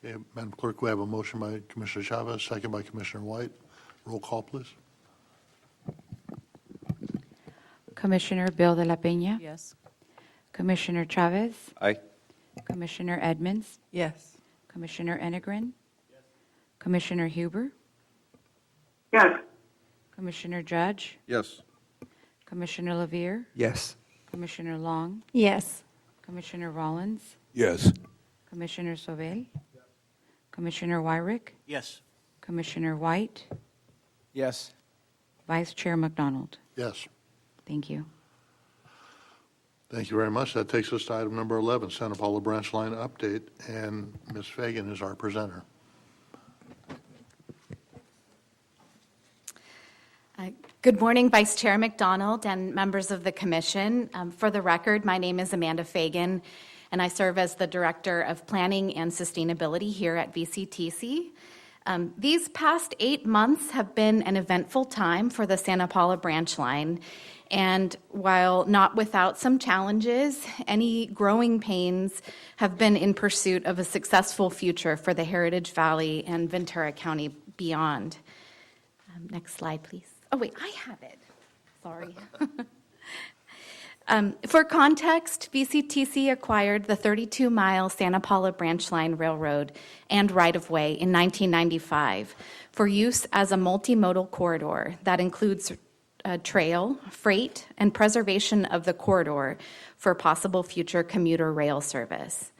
S1: Okay, Madam Clerk, we have a motion by Commissioner Chavez, second by Commissioner White. Roll call, please.
S3: Commissioner Bill de la Peña?
S7: Yes.
S3: Commissioner Chavez?
S11: Aye.
S3: Commissioner Edmonds?
S19: Yes.
S3: Commissioner Enegren? Commissioner Huber?
S15: Yes.
S3: Commissioner Judge?
S18: Yes.
S3: Commissioner Levere?
S10: Yes.
S3: Commissioner Long?
S4: Yes.
S3: Commissioner Rollins?
S14: Yes.
S3: Commissioner Sobel? Commissioner Wyrick?
S12: Yes.
S3: Commissioner White?
S8: Yes.
S3: Vice Chair McDonald?
S1: Yes.
S3: Thank you.
S1: Thank you very much. That takes us to item number 11, Santa Paula Branch Line update, and Ms. Fagan is our presenter.
S2: Good morning, Vice Chair McDonald and members of the Commission. For the record, my name is Amanda Fagan, and I serve as the Director of Planning and Sustainability here at VCTC. These past 8 months have been an eventful time for the Santa Paula Branch Line, and while not without some challenges, any growing pains have been in pursuit of a successful future for the Heritage Valley and Ventura County beyond. Next slide, please. Oh, wait, I have it. Sorry. For context, VCTC acquired the 32-mile Santa Paula Branch Line Railroad and right-of-way in 1995 for use as a multimodal corridor that includes trail, freight, and preservation of the corridor for possible future commuter rail service.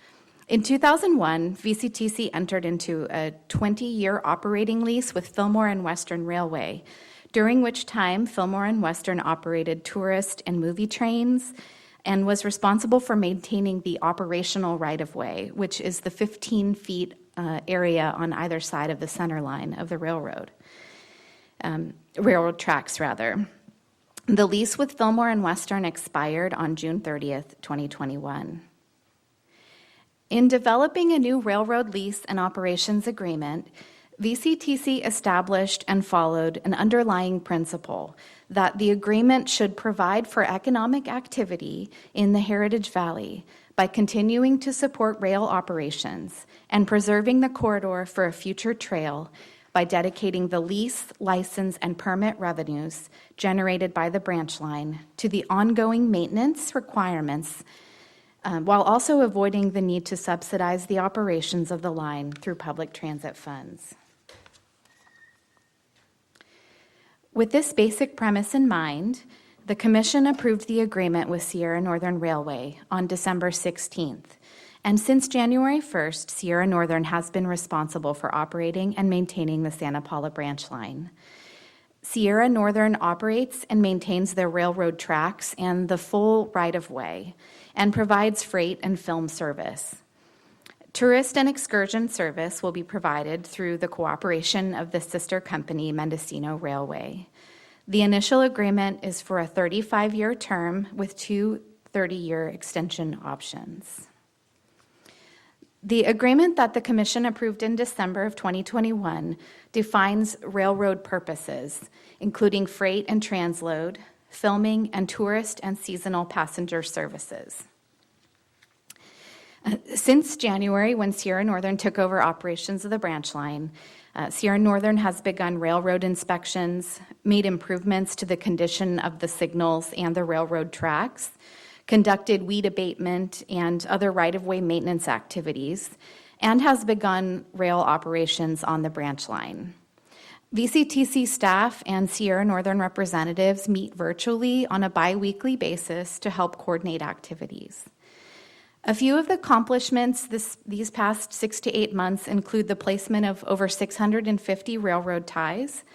S2: In 2001, VCTC entered into a 20-year operating lease with Fillmore and Western Railway, during which time Fillmore and Western operated tourist and movie trains and was responsible for maintaining the operational right-of-way, which is the 15 feet area on either side of the center line of the railroad tracks, rather. The lease with Fillmore and Western expired on June 30th, 2021. In developing a new railroad lease and operations agreement, VCTC established and followed an underlying principle that the agreement should provide for economic activity in the Heritage Valley by continuing to support rail operations and preserving the corridor for a future trail by dedicating the lease, license, and permit revenues generated by the branch line to the ongoing maintenance requirements, while also avoiding the need to subsidize the operations of the line through public transit funds. With this basic premise in mind, the Commission approved the agreement with Sierra Northern Railway on December 16th, and since January 1st, Sierra Northern has been responsible for operating and maintaining the Santa Paula branch line. Sierra Northern operates and maintains their railroad tracks and the full right-of-way, and provides freight and film service. Tourist and excursion service will be provided through the cooperation of the sister company, Mendocino Railway. The initial agreement is for a 35-year term with 2 30-year extension options. The agreement that the Commission approved in December of 2021 defines railroad purposes, including freight and transload, filming, and tourist and seasonal passenger services. Since January, when Sierra Northern took over operations of the branch line, Sierra Northern has begun railroad inspections, made improvements to the condition of the signals and the railroad tracks, conducted weed abatement and other right-of-way maintenance activities, and has begun rail operations on the branch line. VCTC staff and Sierra Northern representatives meet virtually on a bi-weekly basis to help coordinate activities. A few of the accomplishments these past 6 to 8 months include the placement of over 650 railroad ties,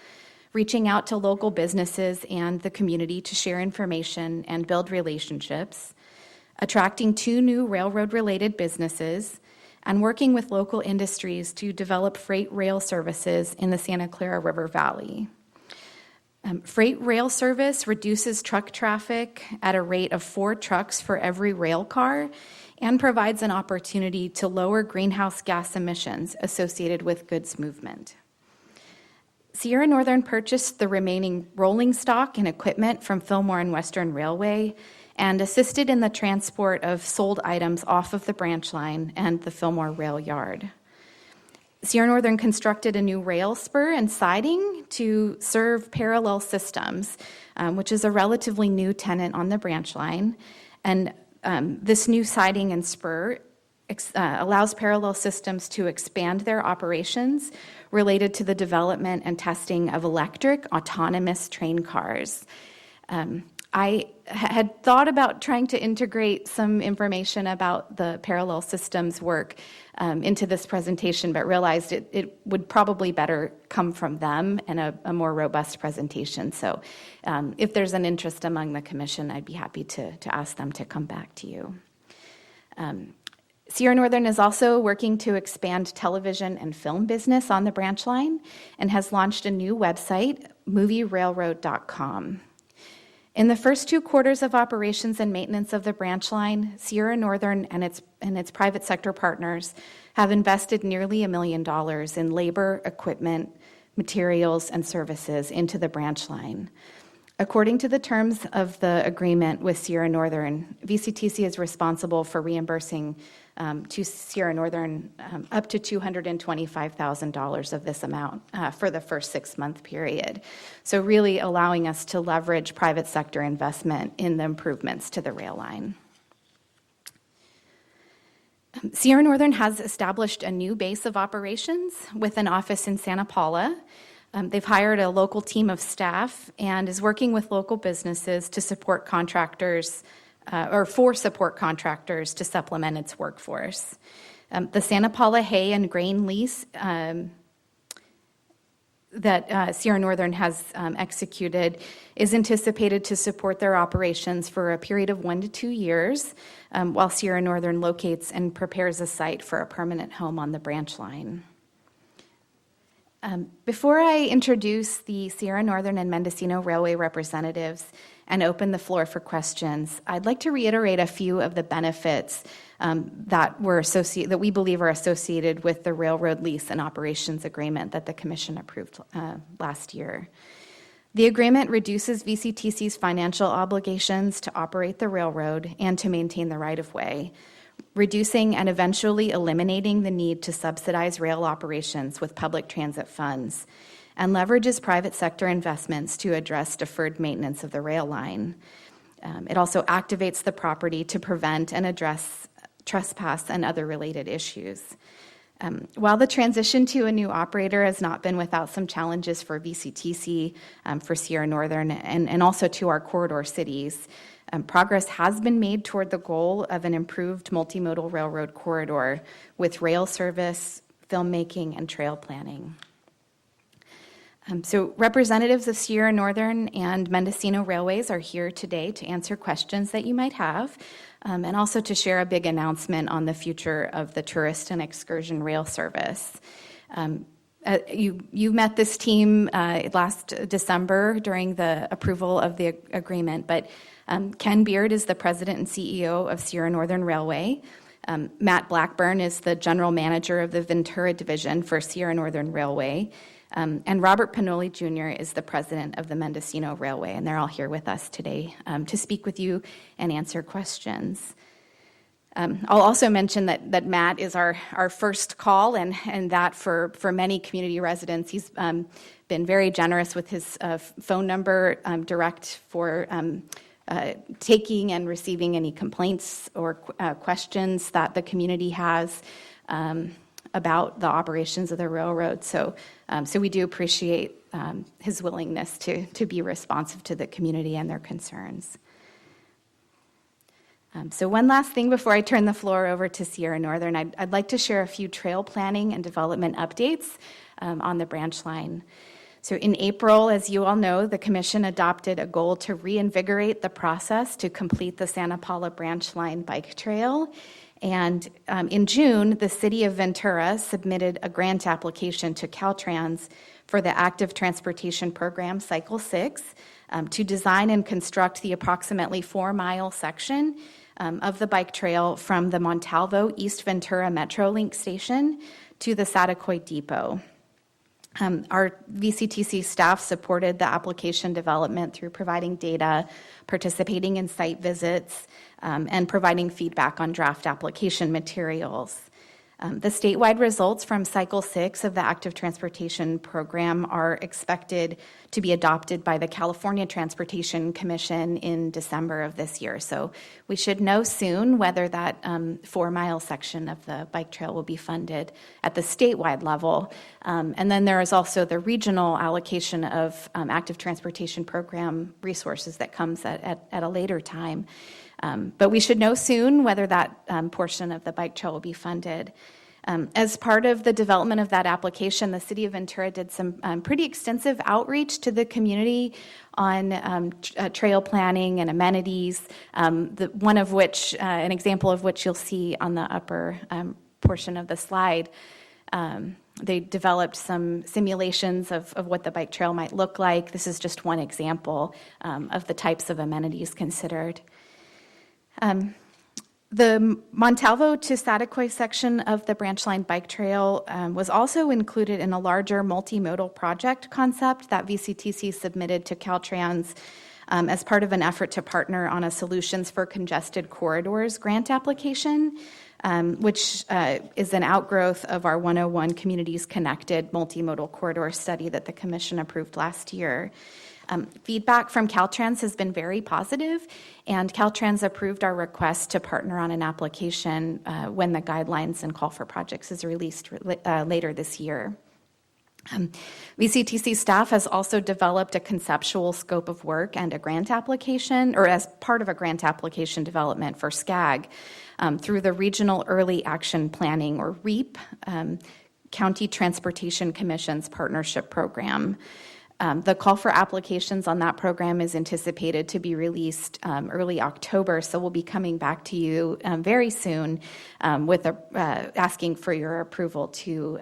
S2: reaching out to local businesses and the community to share information and build relationships, attracting 2 new railroad-related businesses, and working with local industries to develop freight rail services in the Santa Clara River Valley. Freight rail service reduces truck traffic at a rate of 4 trucks for every rail car and provides an opportunity to lower greenhouse gas emissions associated with goods movement. Sierra Northern purchased the remaining rolling stock and equipment from Fillmore and Western Railway and assisted in the transport of sold items off of the branch line and the Fillmore Rail Yard. Sierra Northern constructed a new rail spur and siding to serve parallel systems, which is a relatively new tenant on the branch line. And this new siding and spur allows parallel systems to expand their operations related to the development and testing of electric autonomous train cars. I had thought about trying to integrate some information about the parallel systems work into this presentation, but realized it would probably better come from them in a more robust presentation. So if there's an interest among the Commission, I'd be happy to ask them to come back to you. Sierra Northern is also working to expand television and film business on the branch line and has launched a new website, movierailroad.com. In the first 2 quarters of operations and maintenance of the branch line, Sierra Northern and its private sector partners have invested nearly $1 million in labor, equipment, materials, and services into the branch line. According to the terms of the agreement with Sierra Northern, VCTC is responsible for reimbursing to Sierra Northern up to $225,000 of this amount for the first 6-month period. So really allowing us to leverage private sector investment in the improvements to the rail line. Sierra Northern has established a new base of operations with an office in Santa Paula. They've hired a local team of staff and is working with local businesses to support contractors for support contractors to supplement its workforce. The Santa Paula hay and grain lease that Sierra Northern has executed is anticipated to support their operations for a period of 1 to 2 years, while Sierra Northern locates and prepares a site for a permanent home on the branch line. Before I introduce the Sierra Northern and Mendocino Railway representatives and open the floor for questions, I'd like to reiterate a few of the benefits that we believe are associated with the railroad lease and operations agreement that the Commission approved last year. The agreement reduces VCTC's financial obligations to operate the railroad and to maintain the right-of-way, reducing and eventually eliminating the need to subsidize rail operations with public transit funds, and leverages private sector investments to address deferred maintenance of the rail line. It also activates the property to prevent and address trespass and other related issues. While the transition to a new operator has not been without some challenges for VCTC, for Sierra Northern, and also to our corridor cities, progress has been made toward the goal of an improved multimodal railroad corridor with rail service, filmmaking, and trail planning. So representatives of Sierra Northern and Mendocino Railways are here today to answer questions that you might have, and also to share a big announcement on the future of the tourist and excursion rail service. You met this team last December during the approval of the agreement, but Ken Beard is the president and CEO of Sierra Northern Railway. Matt Blackburn is the general manager of the Ventura division for Sierra Northern Railway. And Robert Pinoli Jr. is the president of the Mendocino Railway, and they're all here with us today to speak with you and answer questions. I'll also mention that Matt is our first call, and that for many community residents, he's been very generous with his phone number direct for taking and receiving any complaints or questions that the community has about the operations of the railroad. So we do appreciate his willingness to be responsive to the community and their concerns. So one last thing before I turn the floor over to Sierra Northern, I'd like to share a few trail planning and development updates on the branch line. So in April, as you all know, the Commission adopted a goal to reinvigorate the process to complete the Santa Paula branch line bike trail. And in June, the City of Ventura submitted a grant application to Caltrans for the Active Transportation Program Cycle 6 to design and construct the approximately 4-mile section of the bike trail from the Montalvo East Ventura Metrolink station to the Saticoy Depot. Our VCTC staff supported the application development through providing data, participating in site visits, and providing feedback on draft application materials. The statewide results from Cycle 6 of the Active Transportation Program are expected to be adopted by the California Transportation Commission in December of this year. So we should know soon whether that 4-mile section of the bike trail will be funded at the statewide level. And then there is also the regional allocation of Active Transportation Program resources that comes at a later time. But we should know soon whether that portion of the bike trail will be funded. As part of the development of that application, the City of Ventura did some pretty extensive outreach to the community on trail planning and amenities, one of which, an example of which you'll see on the upper portion of the slide. They developed some simulations of what the bike trail might look like. This is just one example of the types of amenities considered. The Montalvo to Saticoy section of the branch line bike trail was also included in a larger multimodal project concept that VCTC submitted to Caltrans as part of an effort to partner on a Solutions for Congested Corridors grant application, which is an outgrowth of our 101 Communities Connected multimodal corridor study that the Commission approved last year. Feedback from Caltrans has been very positive, and Caltrans approved our request to partner on an application when the guidelines and call for projects is released later this year. VCTC staff has also developed a conceptual scope of work and a grant application, or as part of a grant application development for SCAG through the Regional Early Action Planning, or REAP, County Transportation Commission's partnership program. The call for applications on that program is anticipated to be released early October, so we'll be coming back to you very soon with asking for your approval to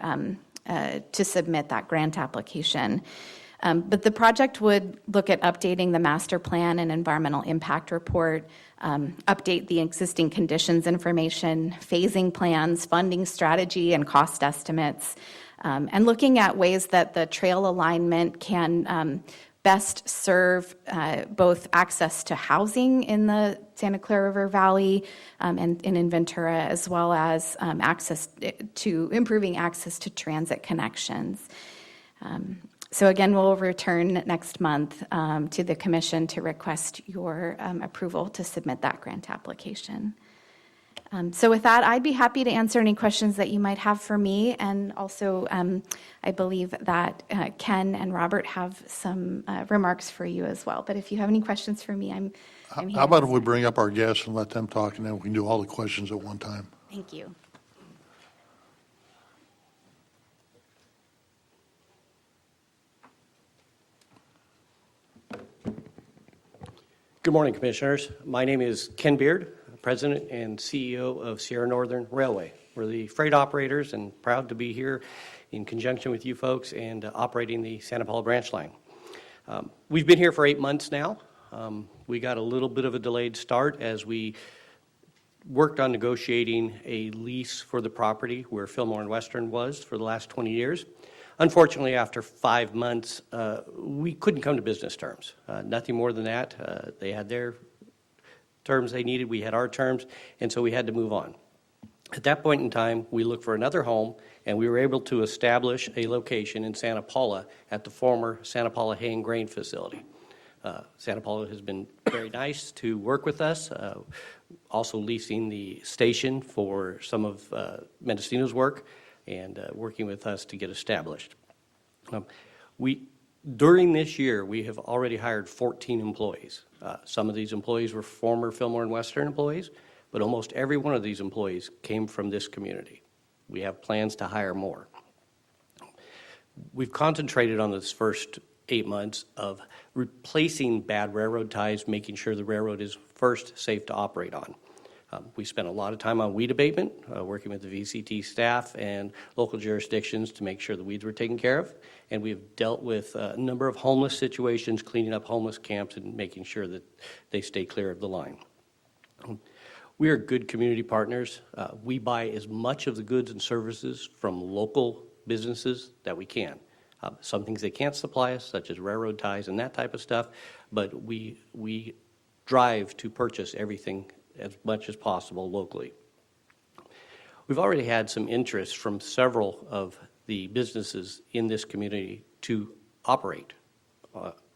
S2: submit that grant application. But the project would look at updating the master plan and environmental impact report, update the existing conditions information, phasing plans, funding strategy, and cost estimates, and looking at ways that the trail alignment can best serve both access to housing in the Santa Clara River Valley and in Ventura, as well as improving access to transit connections. So again, we'll return next month to the commission to request your approval to submit that grant application. So with that, I'd be happy to answer any questions that you might have for me. And also, I believe that Ken and Robert have some remarks for you as well. But if you have any questions for me, I'm here.
S1: How about if we bring up our guests and let them talk, and then we can do all the questions at one time?
S2: Thank you.
S12: Good morning, Commissioners. My name is Ken Beard, President and CEO of Sierra Northern Railway. We're the freight operators and proud to be here in conjunction with you folks and operating the Santa Paula branch line. We've been here for 8 months now. We got a little bit of a delayed start as we worked on negotiating a lease for the property where Fillmore and Western was for the last 20 years. Unfortunately, after 5 months, we couldn't come to business terms. Nothing more than that. They had their terms they needed, we had our terms, and so we had to move on. At that point in time, we looked for another home, and we were able to establish a location in Santa Paula at the former Santa Paula Hay and Grain facility. Santa Paula has been very nice to work with us, also leasing the station for some of Mendocino's work and working with us to get established. During this year, we have already hired 14 employees. Some of these employees were former Fillmore and Western employees, but almost every one of these employees came from this community. We have plans to hire more. We've concentrated on this first 8 months of replacing bad railroad ties, making sure the railroad is first safe to operate on. We spent a lot of time on weed abatement, working with the VCT staff and local jurisdictions to make sure the weeds were taken care of. And we've dealt with a number of homeless situations, cleaning up homeless camps and making sure that they stay clear of the line. We are good community partners. We buy as much of the goods and services from local businesses that we can. Some things they can't supply us, such as railroad ties and that type of stuff, but we drive to purchase everything as much as possible locally. We've already had some interest from several of the businesses in this community to operate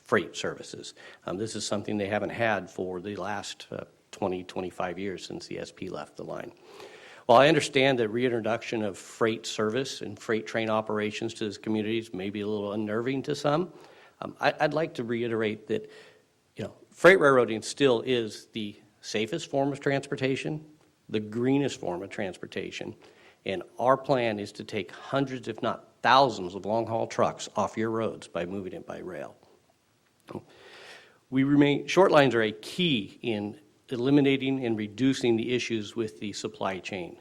S12: freight services. This is something they haven't had for the last 20, 25 years since the SP left the line. While I understand that reintroduction of freight service and freight train operations to this community may be a little unnerving to some, I'd like to reiterate that freight railroading still is the safest form of transportation, the greenest form of transportation, and our plan is to take hundreds, if not thousands, of long-haul trucks off your roads by moving it by rail. Short lines are a key in eliminating and reducing the issues with the supply chain.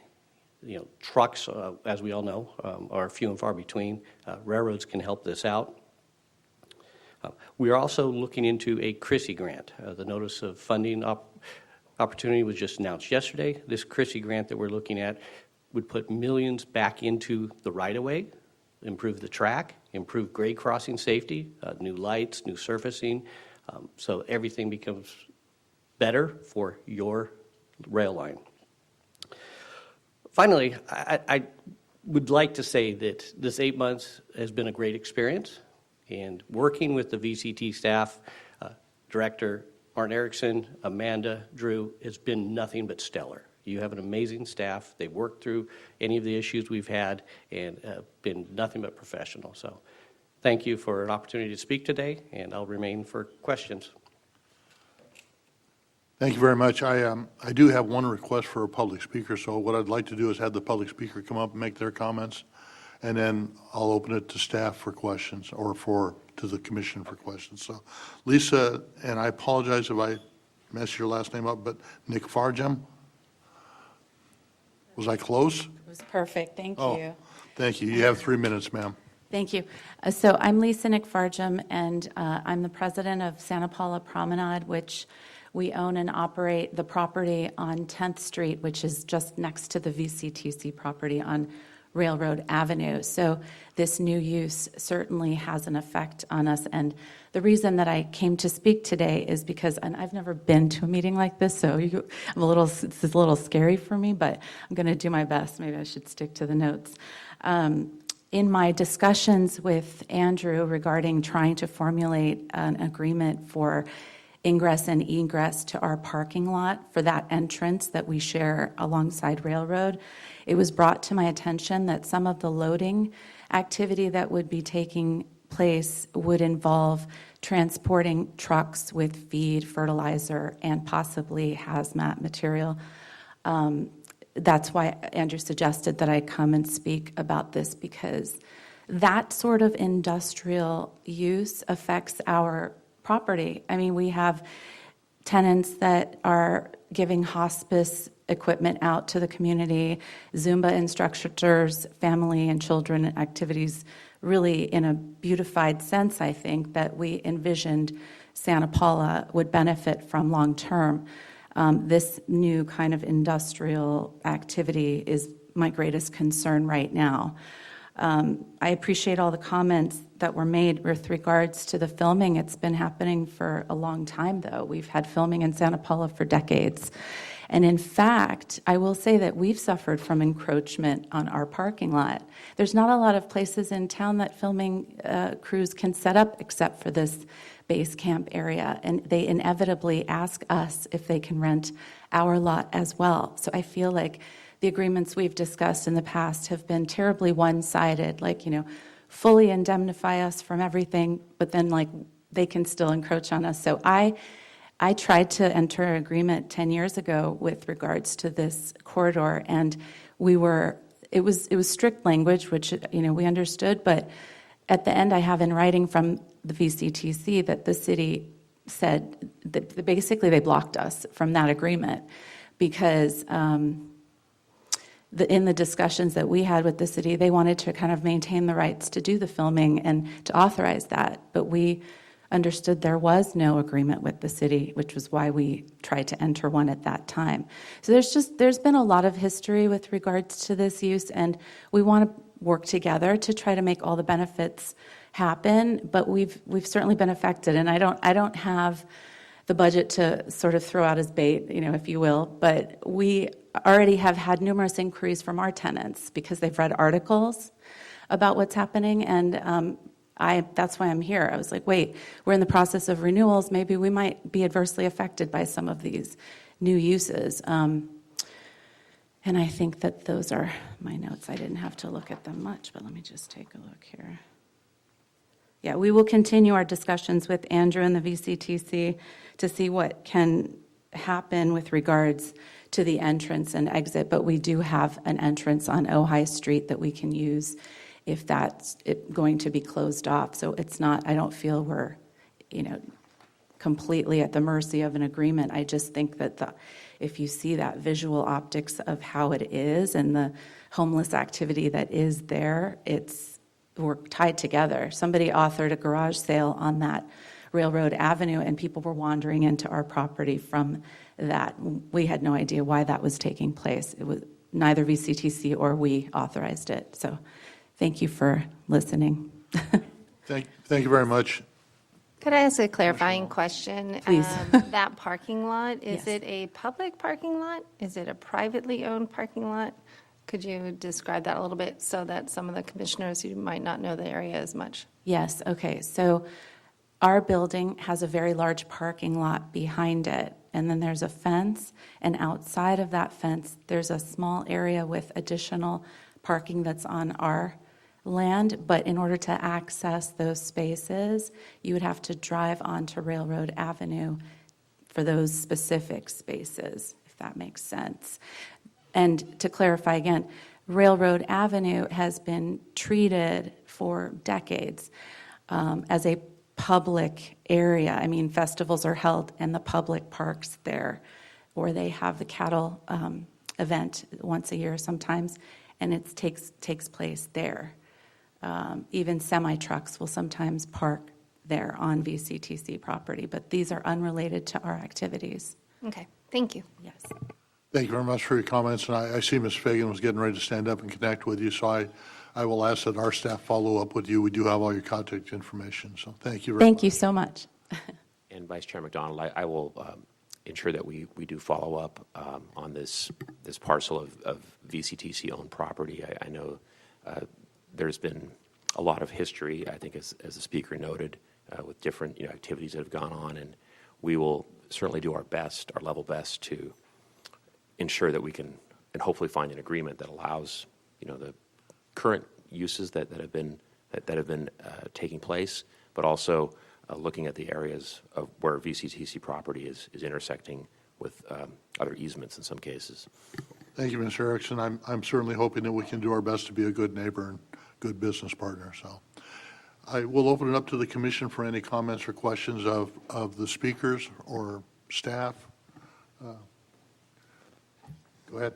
S12: Trucks, as we all know, are few and far between. Railroads can help this out. We are also looking into a CRISI grant. The notice of funding opportunity was just announced yesterday. This CRISI grant that we're looking at would put millions back into the right-of-way, improve the track, improve grade crossing safety, new lights, new surfacing, so everything becomes better for your rail line. Finally, I would like to say that this 8 months has been a great experience, and working with the VCT staff, Director Martin Erickson, Amanda, Drew, has been nothing but stellar. You have an amazing staff. They've worked through any of the issues we've had and been nothing but professional. So thank you for an opportunity to speak today, and I'll remain for questions.
S1: Thank you very much. I do have one request for a public speaker, so what I'd like to do is have the public speaker come up and make their comments, and then I'll open it to staff for questions or to the commission for questions. So Lisa, and I apologize if I messed your last name up, but Nick Farjam? Was I close?
S3: It was perfect. Thank you.
S1: Thank you. You have 3 minutes, ma'am.
S3: Thank you. So I'm Lisa Nick-Farjum, and I'm the president of Santa Paula Promenade, which we own and operate the property on 10th Street, which is just next to the VCTC property on Railroad Avenue. So this new use certainly has an effect on us. And the reason that I came to speak today is because, and I've never been to a meeting like this, so it's a little scary for me, but I'm going to do my best. Maybe I should stick to the notes. In my discussions with Andrew regarding trying to formulate an agreement for ingress and egress to our parking lot for that entrance that we share alongside Railroad, it was brought to my attention that some of the loading activity that would be taking place would involve transporting trucks with feed, fertilizer, and possibly hazmat material. That's why Andrew suggested that I come and speak about this, because that sort of industrial use affects our property. I mean, we have tenants that are giving hospice equipment out to the community, Zumba instructors, family and children activities, really in a beautified sense, I think, that we envisioned Santa Paula would benefit from long term. This new kind of industrial activity is my greatest concern right now. I appreciate all the comments that were made with regards to the filming. It's been happening for a long time, though. We've had filming in Santa Paula for decades. And in fact, I will say that we've suffered from encroachment on our parking lot. There's not a lot of places in town that filming crews can set up except for this base camp area, and they inevitably ask us if they can rent our lot as well. So I feel like the agreements we've discussed in the past have been terribly one-sided, like, fully indemnify us from everything, but then like they can still encroach on us. So I tried to enter an agreement 10 years ago with regards to this corridor, and it was strict language, which we understood, but at the end I have in writing from the VCTC that the city said that basically they blocked us from that agreement because in the discussions that we had with the city, they wanted to kind of maintain the rights to do the filming and to authorize that, but we understood there was no agreement with the city, which was why we tried to enter one at that time. So there's been a lot of history with regards to this use, and we want to work together to try to make all the benefits happen, but we've certainly been affected, and I don't have the budget to sort of throw out as bait, if you will, but we already have had numerous inquiries from our tenants because they've read articles about what's happening, and that's why I'm here. I was like, wait, we're in the process of renewals. Maybe we might be adversely affected by some of these new uses. And I think that those are my notes. I didn't have to look at them much, but let me just take a look here. Yeah, we will continue our discussions with Andrew and the VCTC to see what can happen with regards to the entrance and exit, but we do have an entrance on Ojai Street that we can use if that's going to be closed off. So it's not, I don't feel we're, completely at the mercy of an agreement. I just think that if you see that visual optics of how it is and the homeless activity that is there, we're tied together. Somebody authored a garage sale on that Railroad Avenue, and people were wandering into our property from that. We had no idea why that was taking place. It was neither VCTC or we authorized it. So thank you for listening.
S1: Thank you very much.
S20: Could I ask a clarifying question?
S3: Please.
S20: That parking lot, is
S3: Yes.
S20: it a public parking lot? Is it a privately owned parking lot? Could you describe that a little bit so that some of the commissioners who might not know the area as much?
S3: Yes, okay. So our building has a very large parking lot behind it, and then there's a fence, and outside of that fence, there's a small area with additional parking that's on our land, but in order to access those spaces, you would have to drive onto Railroad Avenue for those specific spaces, if that makes sense. And to clarify again, Railroad Avenue has been treated for decades as a public area. I mean, festivals are held and the public parks there, or they have the cattle event once a year sometimes, and it takes place there. Even semi-trucks will sometimes park there on VCTC property, but these are unrelated to our activities.
S20: Okay, thank you.
S3: Yes.
S1: Thank you very much for your comments, and I see Ms. Fagan was getting ready to stand up and connect with you, so I will ask that our staff follow up with you. We do have all your contact information, so thank you very much.
S3: Thank you so much.
S6: And Vice Chair McDonald, I will ensure that we do follow up on this parcel of VCTC-owned property. I know there's been a lot of history, I think, as the speaker noted, with different activities that have gone on, and we will certainly do our best, our level best, to ensure that we can and hopefully find an agreement that allows the current uses that have been taking place, but also looking at the areas of where VCTC property is intersecting with other easements in some cases.
S1: Thank you, Mr. Erickson. I'm certainly hoping that we can do our best to be a good neighbor and good business partner. So I will open it up to the commission for any comments or questions of the speakers or staff. Go ahead.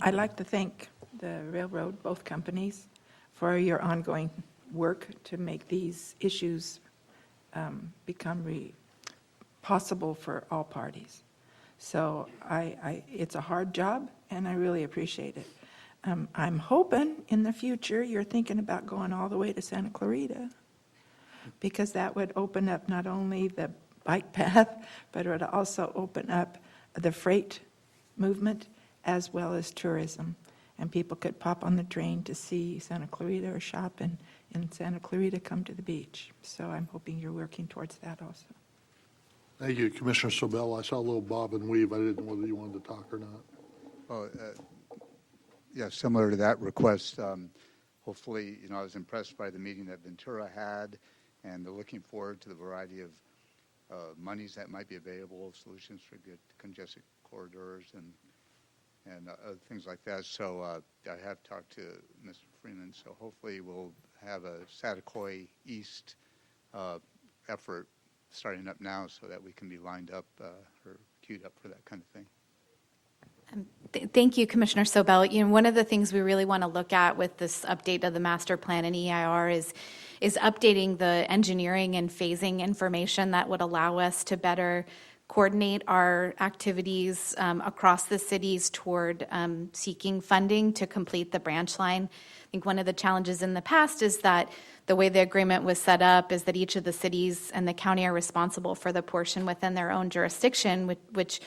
S5: I'd like to thank the railroad, both companies, for your ongoing work to make these issues become possible for all parties. So it's a hard job, and I really appreciate it. I'm hoping in the future you're thinking about going all the way to Santa Clarita, because that would open up not only the bike path, but it would also open up the freight movement as well as tourism. And people could pop on the train to see Santa Clarita or shop in Santa Clarita, come to the beach. So I'm hoping you're working towards that also.
S1: Thank you, Commissioner Sobel. I saw a little bob and weave. I didn't know whether you wanted to talk or not.
S9: Oh, yeah, similar to that request, hopefully, I was impressed by the meeting that Ventura had, and looking forward to the variety of monies that might be available, solutions for good congested corridors and other things like that. So I have talked to Mr. Freeman, so hopefully we'll have a Satacoy East effort starting up now so that we can be lined up or queued up for that kind of thing.
S2: Thank you, Commissioner Sobel. One of the things we really want to look at with this update of the master plan and EIR is updating the engineering and phasing information that would allow us to better coordinate our activities across the cities toward seeking funding to complete the branch line. I think one of the challenges in the past is that the way the agreement was set up is that each of the cities and the county are responsible for the portion within their own jurisdiction, which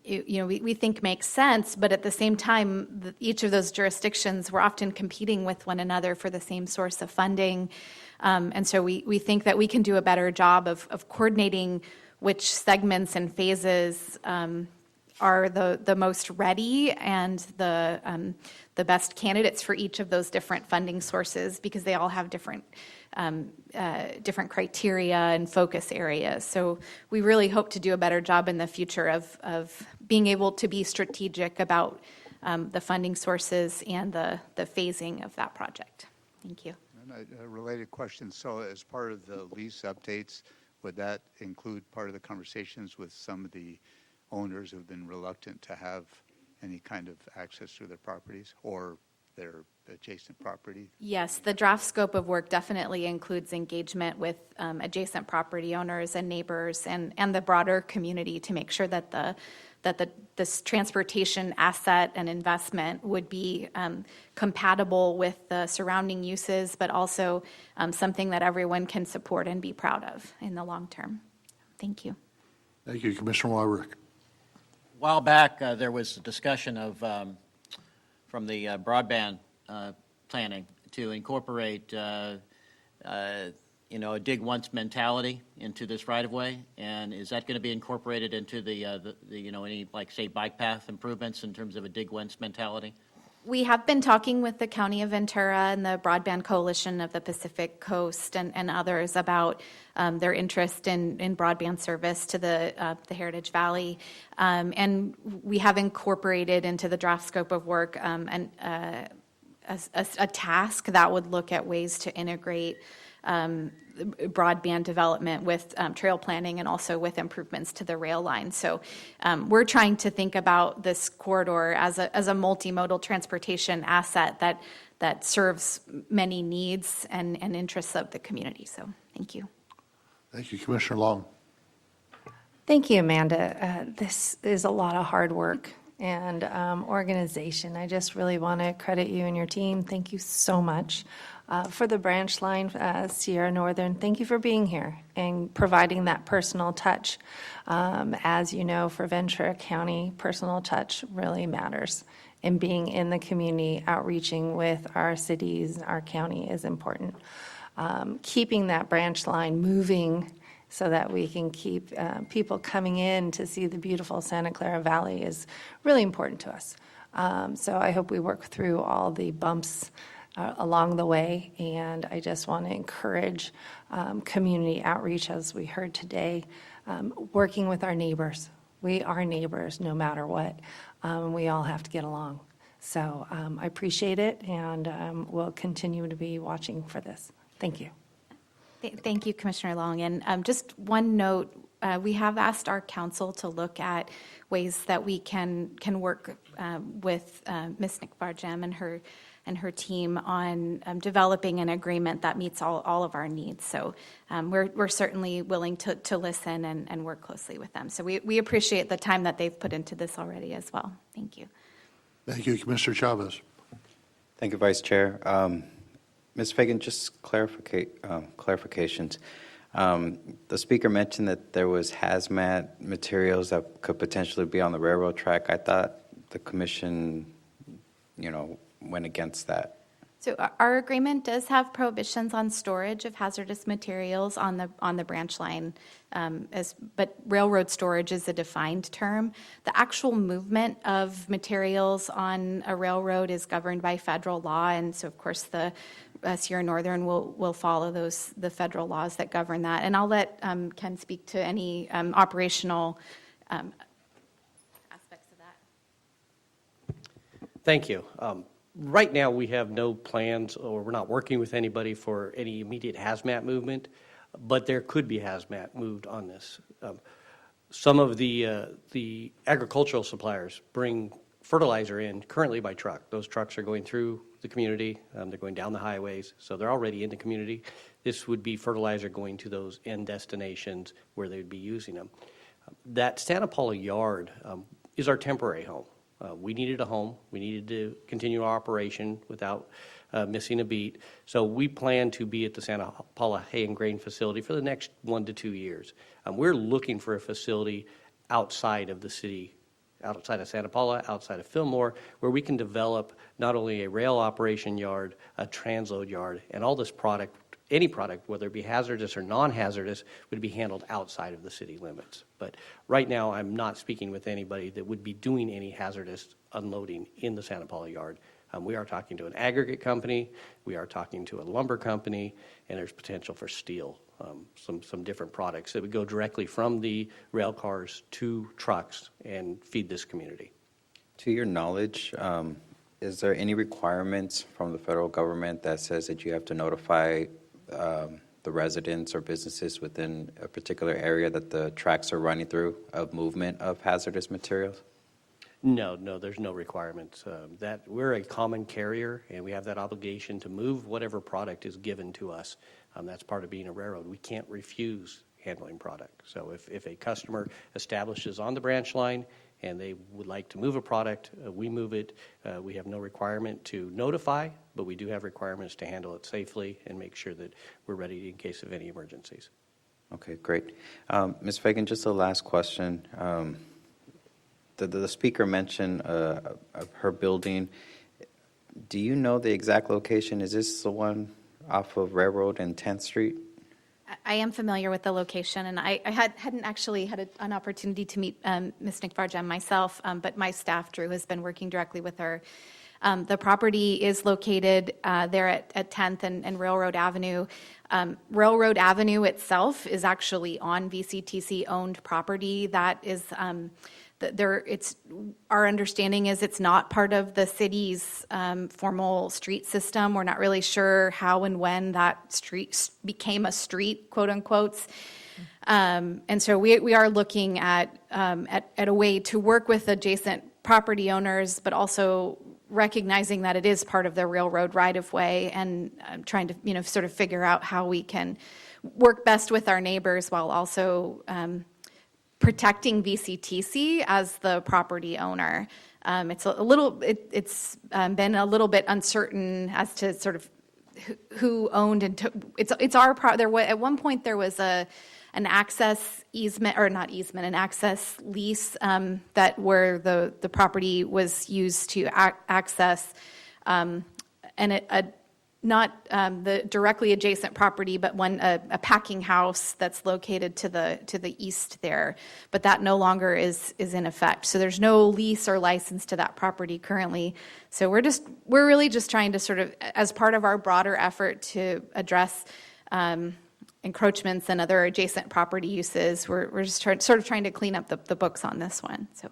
S2: we think makes sense, but at the same time, each of those jurisdictions were often competing with one another for the same source of funding. And so we think that we can do a better job of coordinating which segments and phases are the most ready and the best candidates for each of those different funding sources, because they all have different criteria and focus areas. So we really hope to do a better job in the future of being able to be strategic about the funding sources and the phasing of that project. Thank you.
S9: And a related question, so as part of the lease updates, would that include part of the conversations with some of the owners who have been reluctant to have any kind of access to their properties or their adjacent property?
S2: Yes, the draft scope of work definitely includes engagement with adjacent property owners and neighbors and the broader community to make sure that this transportation asset and investment would be compatible with the surrounding uses, but also something that everyone can support and be proud of in the long term. Thank you.
S1: Thank you, Commissioner Wyrick.
S21: A while back, there was a discussion of from the broadband planning to incorporate a dig once mentality into this right of way, and is that going to be incorporated into the any, like, say, bike path improvements in terms of a dig once mentality?
S2: We have been talking with the County of Ventura and the Broadband Coalition of the Pacific Coast and others about their interest in broadband service to the Heritage Valley. And we have incorporated into the draft scope of work a task that would look at ways to integrate broadband development with trail planning and also with improvements to the rail line. So we're trying to think about this corridor as a multimodal transportation asset that serves many needs and interests of the community. So thank you.
S1: Thank you, Commissioner Long.
S20: Thank you, Amanda. This is a lot of hard work and organization. I just really want to credit you and your team. Thank you so much. For the branch line, Sierra Northern, thank you for being here and providing that personal touch. As you know, for Ventura County, personal touch really matters. And being in the community, outreaching with our cities, our county is important. Keeping that branch line moving so that we can keep people coming in to see the beautiful Santa Clara Valley is really important to us. So I hope we work through all the bumps along the way, and I just want to encourage community outreach, as we heard today, working with our neighbors. We are neighbors no matter what. We all have to get along. So I appreciate it, and we'll continue to be watching for this. Thank you.
S2: Thank you, Commissioner Long. And just one note, we have asked our council to look at ways that we can work with Ms. Nick Barjam and her team on developing an agreement that meets all of our needs. So we're certainly willing to listen and work closely with them. So we appreciate the time that they've put into this already as well. Thank you.
S1: Thank you, Commissioner Chavez.
S11: Thank you, Vice Chair. Ms. Fagan, just clarifications. The speaker mentioned that there was hazmat materials that could potentially be on the railroad track. I thought the commission, went against that.
S2: So our agreement does have prohibitions on storage of hazardous materials on the branch line, but railroad storage is a defined term. The actual movement of materials on a railroad is governed by federal law, and so of course the Sierra Northern will follow the federal laws that govern that. And I'll let Ken speak to any operational aspects of that.
S12: Thank you. Right now, we have no plans, or we're not working with anybody for any immediate hazmat movement, but there could be hazmat moved on this. Some of the agricultural suppliers bring fertilizer in currently by truck. Those trucks are going through the community. They're going down the highways, so they're already in the community. This would be fertilizer going to those end destinations where they would be using them. That Santa Paula yard is our temporary home. We needed a home. We needed to continue our operation without missing a beat. So we plan to be at the Santa Paula Hay and Grain facility for the next 1 to 2 years. We're looking for a facility outside of the city, outside of Santa Paula, outside of Fillmore, where we can develop not only a rail operation yard, a transload yard, and all this product, any product, whether it be hazardous or non-hazardous, would be handled outside of the city limits. But right now, I'm not speaking with anybody that would be doing any hazardous unloading in the Santa Paula yard. We are talking to an aggregate company, we are talking to a lumber company, and there's potential for steel, some different products that would go directly from the rail cars to trucks and feed this community.
S11: To your knowledge, is there any requirements from the federal government that says that you have to notify the residents or businesses within a particular area that the tracks are running through of movement of hazardous materials?
S12: No, there's no requirements. That we're a common carrier, and we have that obligation to move whatever product is given to us. That's part of being a railroad. We can't refuse handling product. So if a customer establishes on the branch line and they would like to move a product, we move it. We have no requirement to notify, but we do have requirements to handle it safely and make sure that we're ready in case of any emergencies.
S11: Okay, great. Ms. Fagan, just a last question. The speaker mentioned her building. Do you know the exact location? Is this the one off of Railroad and 10th Street?
S2: I am familiar with the location, and I hadn't actually had an opportunity to meet Ms. Nick Barjam myself, but my staff, Drew, has been working directly with her. The property is located there at 10th and Railroad Avenue. Railroad Avenue itself is actually on VCTC-owned property. That is it's our understanding is it's not part of the city's formal street system. We're not really sure how and when that street became a street, quote unquote. And so we are looking at a way to work with adjacent property owners, but also recognizing that it is part of the railroad right-of-way, and trying to, sort of figure out how we can work best with our neighbors while also protecting VCTC as the property owner. It's it's been a little bit uncertain as to sort of who owned and took. It's our at one point there was an access easement, or not easement, an access lease that where the property was used to access, and not the directly adjacent property, but a packing house that's located to the east there. But that no longer is in effect. So there's no lease or license to that property currently. So we're really just trying to sort of, as part of our broader effort to address encroachments and other adjacent property uses, we're just trying to clean up the books on this one. So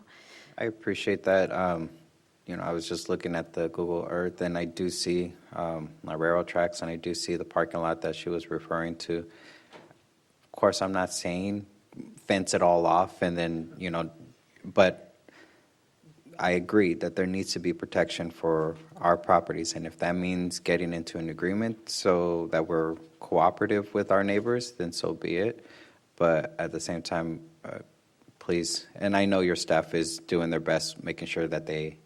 S11: I appreciate that. I was just looking at the Google Earth, and I do see my railroad tracks, and I do see the parking lot that she was referring to. Of course, I'm not saying fence it all off, and then, but I agree that there needs to be protection for our properties, and if that means getting into an agreement so that we're cooperative with our neighbors, then so be it. But at the same time, please, and I know your staff is doing their best, making sure that they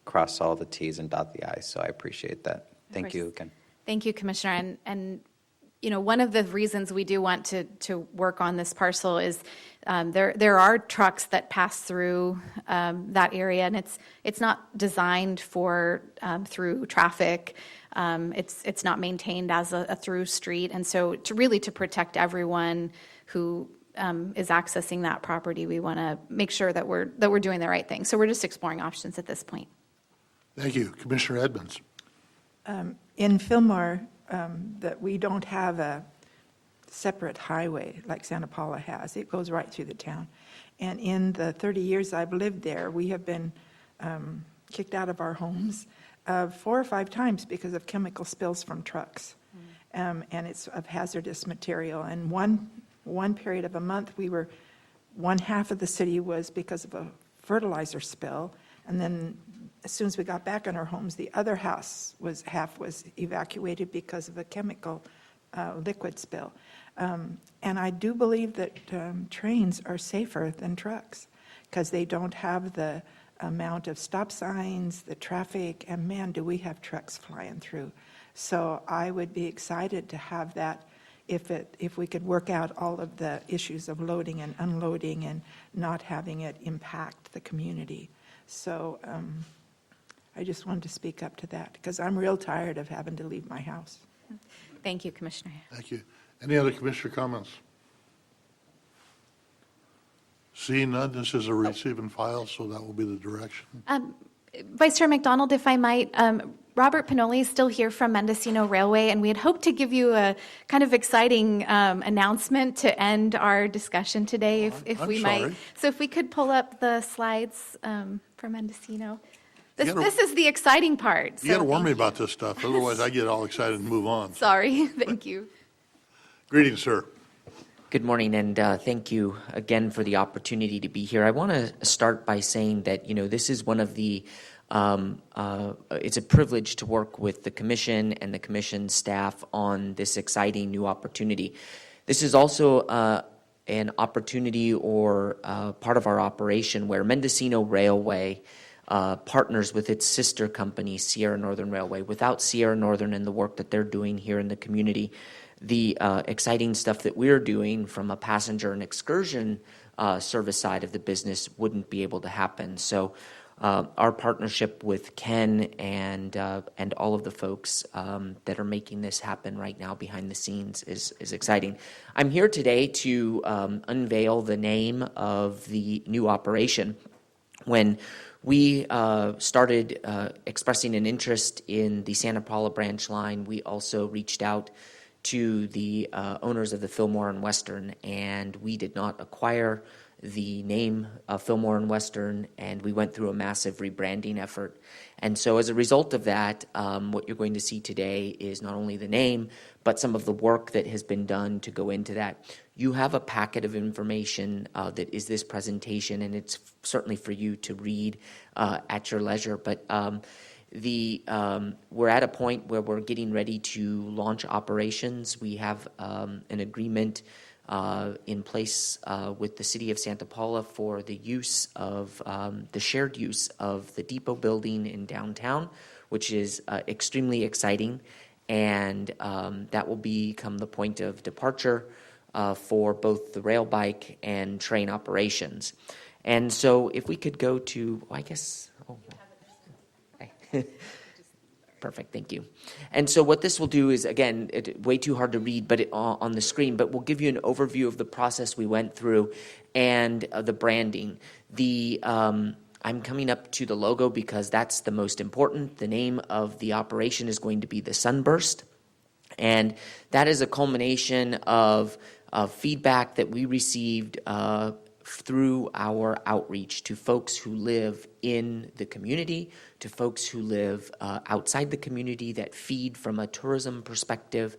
S11: cross all the T's and dot the I's, so I appreciate that. Thank you again.
S2: thank you, Commissioner. And one of the reasons we do want to work on this parcel is there are trucks that pass through that area, and it's not designed for through traffic. It's not maintained as a through street, and so to protect everyone who is accessing that property, we want to make sure that we're doing the right thing. So we're just exploring options at this point.
S1: Thank you. Commissioner Edmonds.
S5: In Fillmore, that we don't have a separate highway like Santa Paula has. It goes right through the town. And in the 30 years I've lived there, we have been kicked out of our homes 4 or 5 times because of chemical spills from trucks. And it's of hazardous material. And one period of a month, one half of the city was because of a fertilizer spill, and then as soon as we got back in our homes, the other half was evacuated because of a chemical liquid spill. And I do believe that trains are safer than trucks because they don't have the amount of stop signs, the traffic, and man, do we have trucks flying through. So I would be excited to have that if we could work out all of the issues of loading and unloading and not having it impact the community. So I just wanted to speak up to that because I'm real tired of having to leave my house.
S2: Thank you, Commissioner.
S1: Thank you. Any other commissioner comments? Seeing none, this is a receive and file, so that will be the direction.
S2: Vice Chair McDonald, if I might, Robert Pinoli is still here from Mendocino Railway, and we had hoped to give you a kind of exciting announcement to end our discussion today, if we might. So if we could pull up the slides for Mendocino. This is the exciting part.
S1: You got to warn me about this stuff, otherwise I get all excited and move on.
S2: Sorry, thank you.
S1: Greetings, sir.
S13: Good morning, and thank you again for the opportunity to be here. I want to start by saying that, this is one of the, it's a privilege to work with the Commission and the Commission staff on this exciting new opportunity. This is also an opportunity or part of our operation where Mendocino Railway partners with its sister company, Sierra Northern Railway. Without Sierra Northern and the work that they're doing here in the community, the exciting stuff that we're doing from a passenger and excursion service side of the business wouldn't be able to happen. So our partnership with Ken and all of the folks that are making this happen right now behind the scenes is exciting. I'm here today to unveil the name of the new operation. When we started expressing an interest in the Santa Paula branch line, we also reached out to the owners of the Fillmore and Western, and we did not acquire the name Fillmore and Western, and we went through a massive rebranding effort. And so as a result of that, what you're going to see today is not only the name, but some of the work that has been done to go into that. You have a packet of information that is this presentation, and it's certainly for you to read at your leisure. But we're at a point where we're getting ready to launch operations. We have an agreement in place with the city of Santa Paula for the use of the shared use of the depot building in downtown, which is extremely exciting, and that will become the point of departure for both the rail bike and train operations. And so if we could go to, Perfect, thank you. And so what this will do is, again, way too hard to read but on the screen, but we'll give you an overview of the process we went through and the branding. I'm coming up to the logo because that's the most important. The name of the operation is going to be the Sunburst, and that is a culmination of feedback that we received through our outreach to folks who live in the community, to folks who live outside the community that feed from a tourism perspective.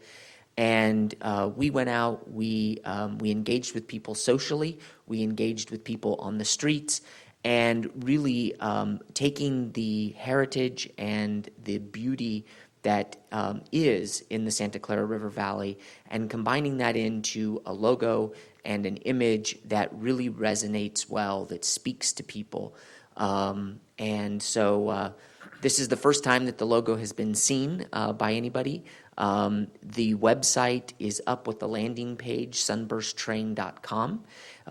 S13: And we went out, we engaged with people socially, we engaged with people on the streets, and really taking the heritage and the beauty that is in the Santa Clara River Valley and combining that into a logo and an image that really resonates well, that speaks to people. And so this is the first time that the logo has been seen by anybody. The website is up with the landing page, sunbursttrain.com.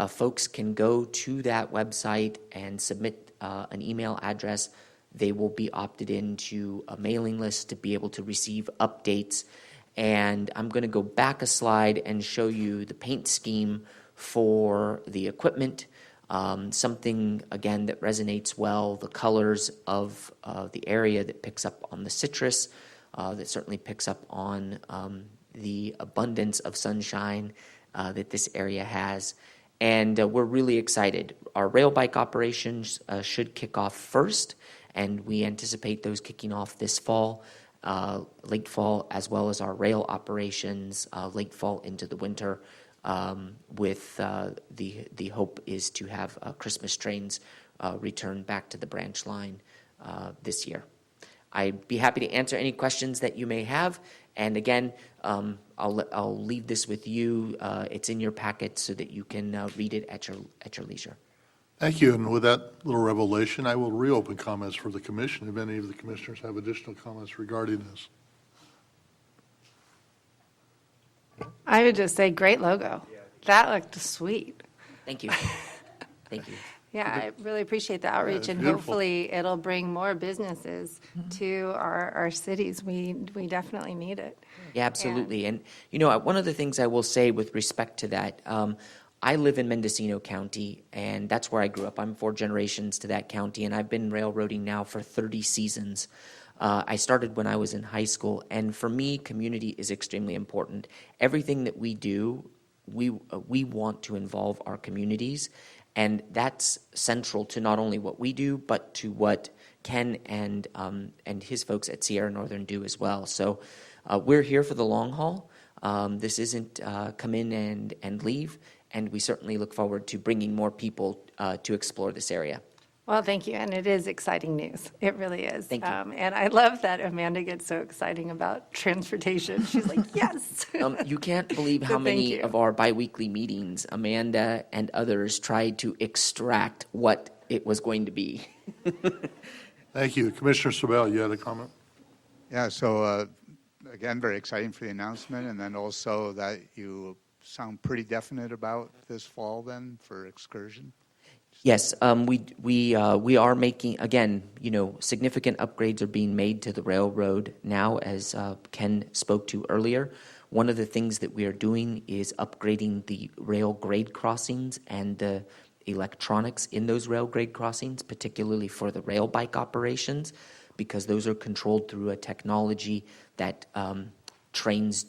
S13: Folks can go to that website and submit an email address. They will be opted into a mailing list to be able to receive updates. And I'm going to go back a slide and show you the paint scheme for the equipment. Something, again, that resonates well, the colors of the area that picks up on the citrus, that certainly picks up on the abundance of sunshine that this area has. And we're really excited. Our rail bike operations should kick off first, and we anticipate those kicking off this fall, late fall, as well as our rail operations late fall into the winter, with the hope is to have Christmas trains return back to the branch line this year. I'd be happy to answer any questions that you may have. And again, I'll leave this with you. It's in your packet so that you can read it at your leisure.
S1: Thank you. And with that little revelation, I will reopen comments for the commission if any of the commissioners have additional comments regarding this.
S20: I would just say, great logo. That looked sweet.
S13: Thank you. Thank you.
S20: Yeah, I really appreciate the outreach,
S1: it's
S20: and
S1: beautiful.
S20: hopefully it'll bring more businesses to our cities. We definitely need it.
S13: Yeah, absolutely. And, one of the things I will say with respect to that, I live in Mendocino County, and that's where I grew up. I'm 4 generations to that county, and I've been railroading now for 30 seasons. I started when I was in high school, and for me, community is extremely important. Everything that we do, we want to involve our communities, and that's central to not only what we do, but to what Ken and his folks at Sierra Northern do as well. So we're here for the long haul. This isn't come in and leave, and we certainly look forward to bringing more people to explore this area.
S20: Well, thank you, and it is exciting news. It really is.
S13: Thank you.
S20: And I love that Amanda gets so exciting about transportation. She's like, yes.
S13: You can't believe how
S20: Thank
S13: many
S20: you.
S13: of our biweekly meetings Amanda and others tried to extract what it was going to be.
S1: Thank you. Commissioner Sabel, you had a comment?
S9: Yeah, so again, very exciting for the announcement, and then also that you sound pretty definite about this fall then for excursion.
S13: Yes, we are making, again, significant upgrades are being made to the railroad now, as Ken spoke to earlier. One of the things that we are doing is upgrading the rail grade crossings and the electronics in those rail grade crossings, particularly for the rail bike operations, because those are controlled through a technology that trains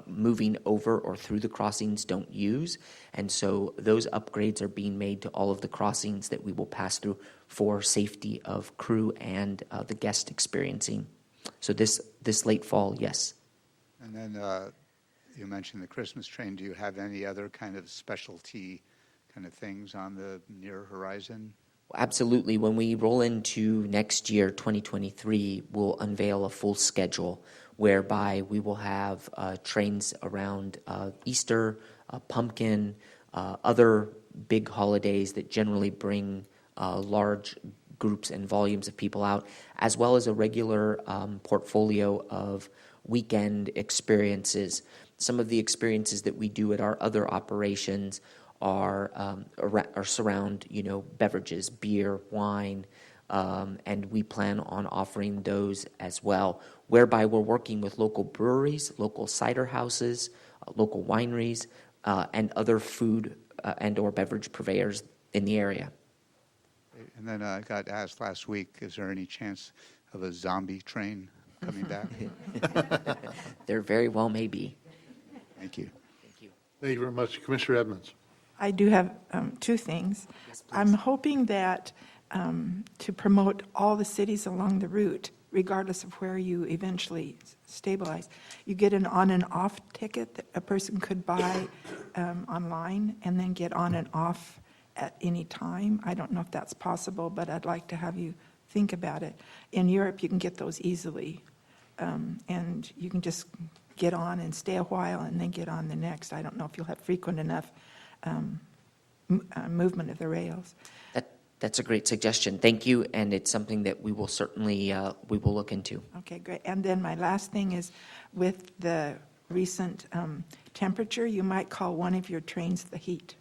S13: moving over or through the crossings don't use. And so those upgrades are being made to all of the crossings that we will pass through for safety of crew and the guest experiencing. So this late fall, yes.
S9: And then you mentioned the Christmas train. Do you have any other kind of specialty kind of things on the near horizon?
S13: Absolutely. When we roll into next year, 2023, we'll unveil a full schedule whereby we will have trains around Easter, pumpkin, other big holidays that generally bring large groups and volumes of people out, as well as a regular portfolio of weekend experiences. Some of the experiences that we do at our other operations are surround, beverages, beer, wine, and we plan on offering those as well, whereby we're working with local breweries, local cider houses, local wineries, and other food and or beverage purveyors in the area.
S9: And then I got asked last week, is there any chance of a zombie train coming back?
S13: There very well may be.
S9: Thank you.
S1: Thank you very much. Commissioner Edmonds.
S5: I do have two things. I'm hoping that to promote all the cities along the route, regardless of where you eventually stabilize, you get an on and off ticket that a person could buy online and then get on and off at any time. I don't know if that's possible, but I'd like to have you think about it. In Europe, you can get those easily, and you can just get on and stay a while and then get on the next. I don't know if you'll have frequent enough movement of the rails.
S13: That's a great suggestion. Thank you, and it's something that we will certainly we will look into.
S5: Okay, great. And then my last thing is, with the recent temperature, you might call one of your trains the heat.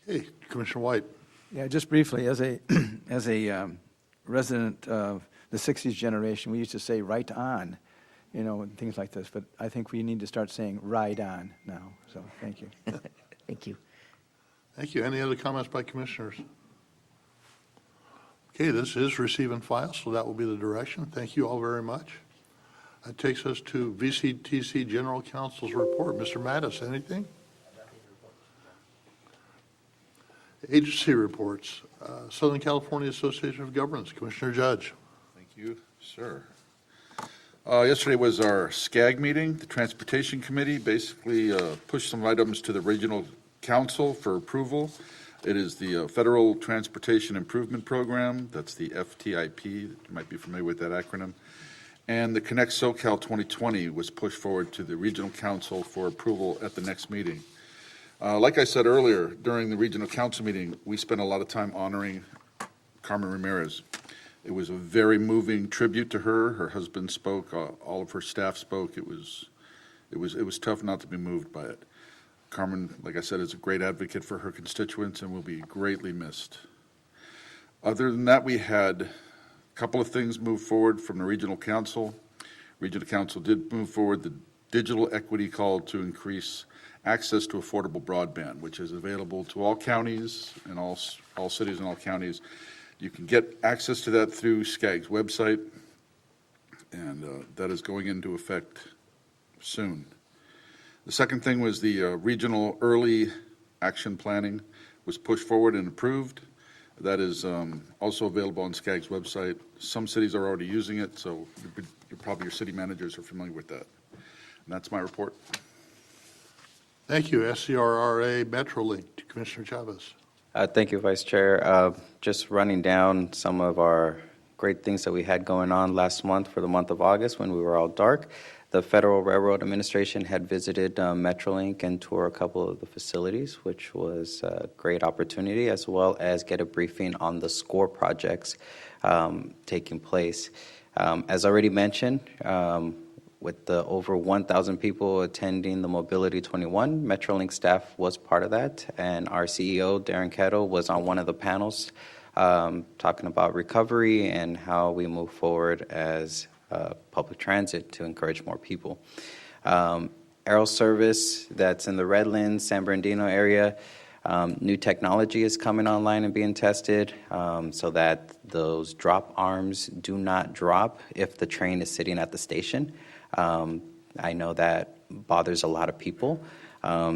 S1: Hey, Commissioner White.
S8: Yeah, just briefly, as a resident of the 60s generation, we used to say right on, and things like this. But I think we need to start saying ride on now. So thank you.
S13: Thank you.
S1: Thank you. Any other comments by commissioners? Okay, this is receive and file, so that will be the direction. Thank you all very much. That takes us to VCTC General Counsel's report. Mr. Mattis, anything? Agency reports. Southern California Association of Governments, Commissioner Judge.
S18: Thank you, sir. Yesterday was our SCAG meeting. The Transportation Committee basically pushed some items to the Regional Council for approval. It is the Federal Transportation Improvement Program. That's the FTIP. You might be familiar with that acronym. And the Connect SoCal 2020 was pushed forward to the Regional Council for approval at the next meeting. Like I said earlier, during the Regional Council meeting, we spent a lot of time honoring Carmen Ramirez. It was a very moving tribute to her. Her husband spoke. All of her staff spoke. It was tough not to be moved by it. Carmen, like I said, is a great advocate for her constituents and will be greatly missed. Other than that, we had a couple of things move forward from the Regional Council. Regional Council did move forward the digital equity call to increase access to affordable broadband, which is available to all counties and all cities and all counties. You can get access to that through SCAG's website, and that is going into effect soon. The second thing was the regional early action planning was pushed forward and approved. That is also available on SCAG's website. Some cities are already using it, so probably your city managers are familiar with that. And that's my report.
S1: Thank you. SCRRA Metrolink, Commissioner Chavez.
S11: Thank you, Vice Chair. Just running down some of our great things that we had going on last month for the month of August when we were all dark. The Federal Railroad Administration had visited Metrolink and toured a couple of the facilities, which was a great opportunity, as well as get a briefing on the SCORE projects taking place. As already mentioned, with the over 1,000 people attending the Mobility 21, Metrolink staff was part of that, and our CEO, Darren Kettle, was on one of the panels talking about recovery and how we move forward as public transit to encourage more people. Aero Service, that's in the Redlands, San Bernardino area, New technology is coming online and being tested so that those drop arms do not drop if the train is sitting at the station. I know that bothers a lot of people,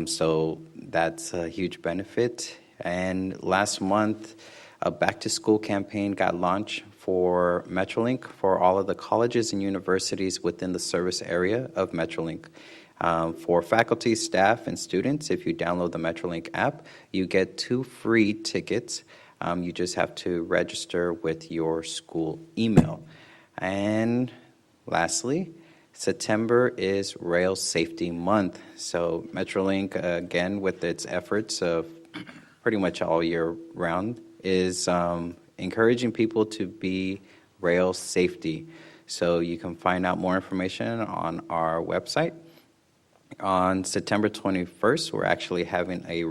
S11: so that's a huge benefit. And last month, a back-to-school campaign got launched for Metrolink for all of the colleges and universities within the service area of Metrolink. For faculty, staff, and students, if you download the Metrolink app, you get 2 free tickets. You just have to register with your school email. And lastly, September is Rail Safety Month. So Metrolink, again, with its efforts of pretty much all year round, is encouraging people to be rail safety. So you can find out more information on our website. On September 21st, we're actually having a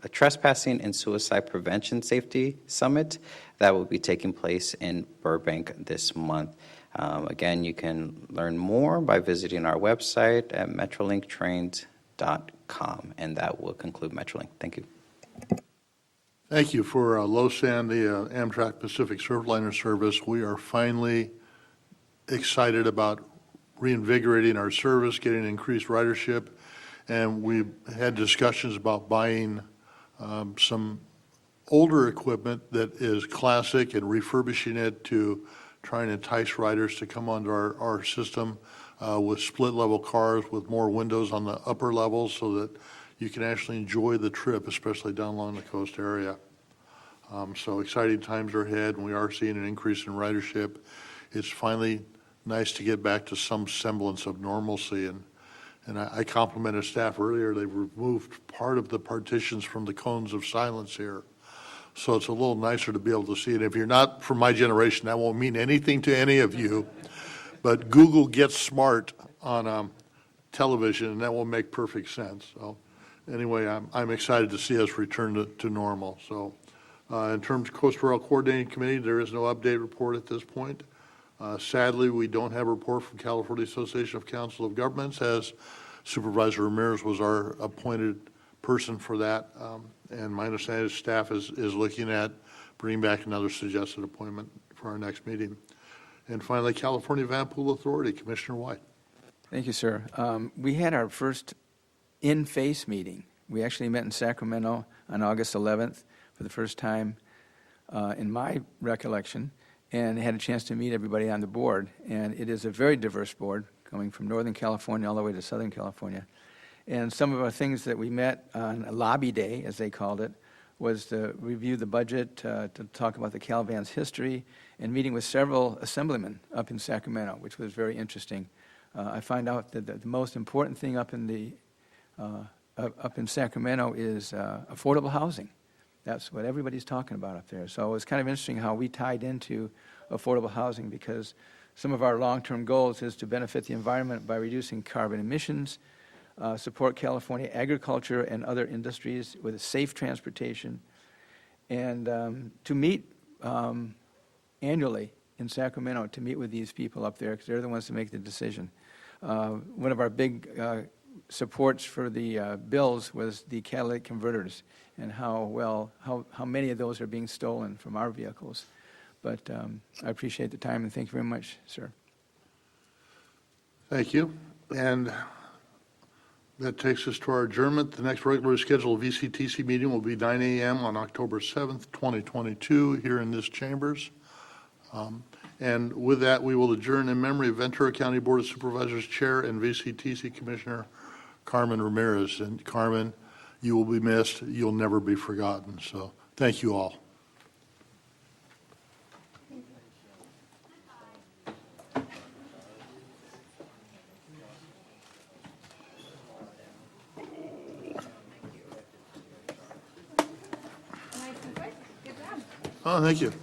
S11: trespassing and suicide prevention safety summit that will be taking place in Burbank this month. Again, you can learn more by visiting our website at metrolinktrains.com, and that will conclude Metrolink. Thank you.
S1: Thank you for LoSan, the Amtrak Pacific Surfliner service. We are finally excited about reinvigorating our service, getting increased ridership, and we've had discussions about buying some older equipment that is classic and refurbishing it to try and entice riders to come onto our system with split-level cars with more windows on the upper levels so that you can actually enjoy the trip, especially down along the coast area. So exciting times are ahead, and we are seeing an increase in ridership. It's finally nice to get back to some semblance of normalcy. And I complimented staff earlier. They've removed part of the partitions from the cones of silence here. So it's a little nicer to be able to see it. If you're not from my generation, that won't mean anything to any of you. But Google gets smart on television, and that will make perfect sense. So anyway, I'm excited to see us return to normal. So in terms of Coastal Rail Coordinating Committee, there is no update report at this point. Sadly, we don't have a report from California Association of Council of Governments, as Supervisor Ramirez was our appointed person for that. And my understanding is staff is looking at bringing back another suggested appointment for our next meeting. And finally, California Vanpool Authority, Commissioner White.
S8: Thank you, sir. We had our first in-face meeting. We actually met in Sacramento on August 11th for the first time in my recollection, and had a chance to meet everybody on the board. And it is a very diverse board, coming from Northern California all the way to Southern California. And some of our things that we met on a lobby day, as they called it, was to review the budget, to talk about the CalVan's history, and meeting with several assemblymen up in Sacramento, which was very interesting. I find out that the most important thing up in Sacramento is affordable housing. That's what everybody's talking about up there. So it was kind of interesting how we tied into affordable housing, because some of our long-term goals is to benefit the environment by reducing carbon emissions, support California agriculture and other industries with safe transportation, and to meet annually in Sacramento, to meet with these people up there, because they're the ones to make the decision. One of our big supports for the bills was the catalytic converters, and how many of those are being stolen from our vehicles. But I appreciate the time, and thank you very much, sir.
S1: Thank you. And that takes us to our adjournment. The next regularly scheduled VCTC meeting will be 9 a.m. on October 7th, 2022, here in this chambers. And with that, we will adjourn in memory of Ventura County Board of Supervisors Chair and VCTC Commissioner Carmen Ramirez. And Carmen, you will be missed. You'll never be forgotten. So thank you all. Oh, thank you.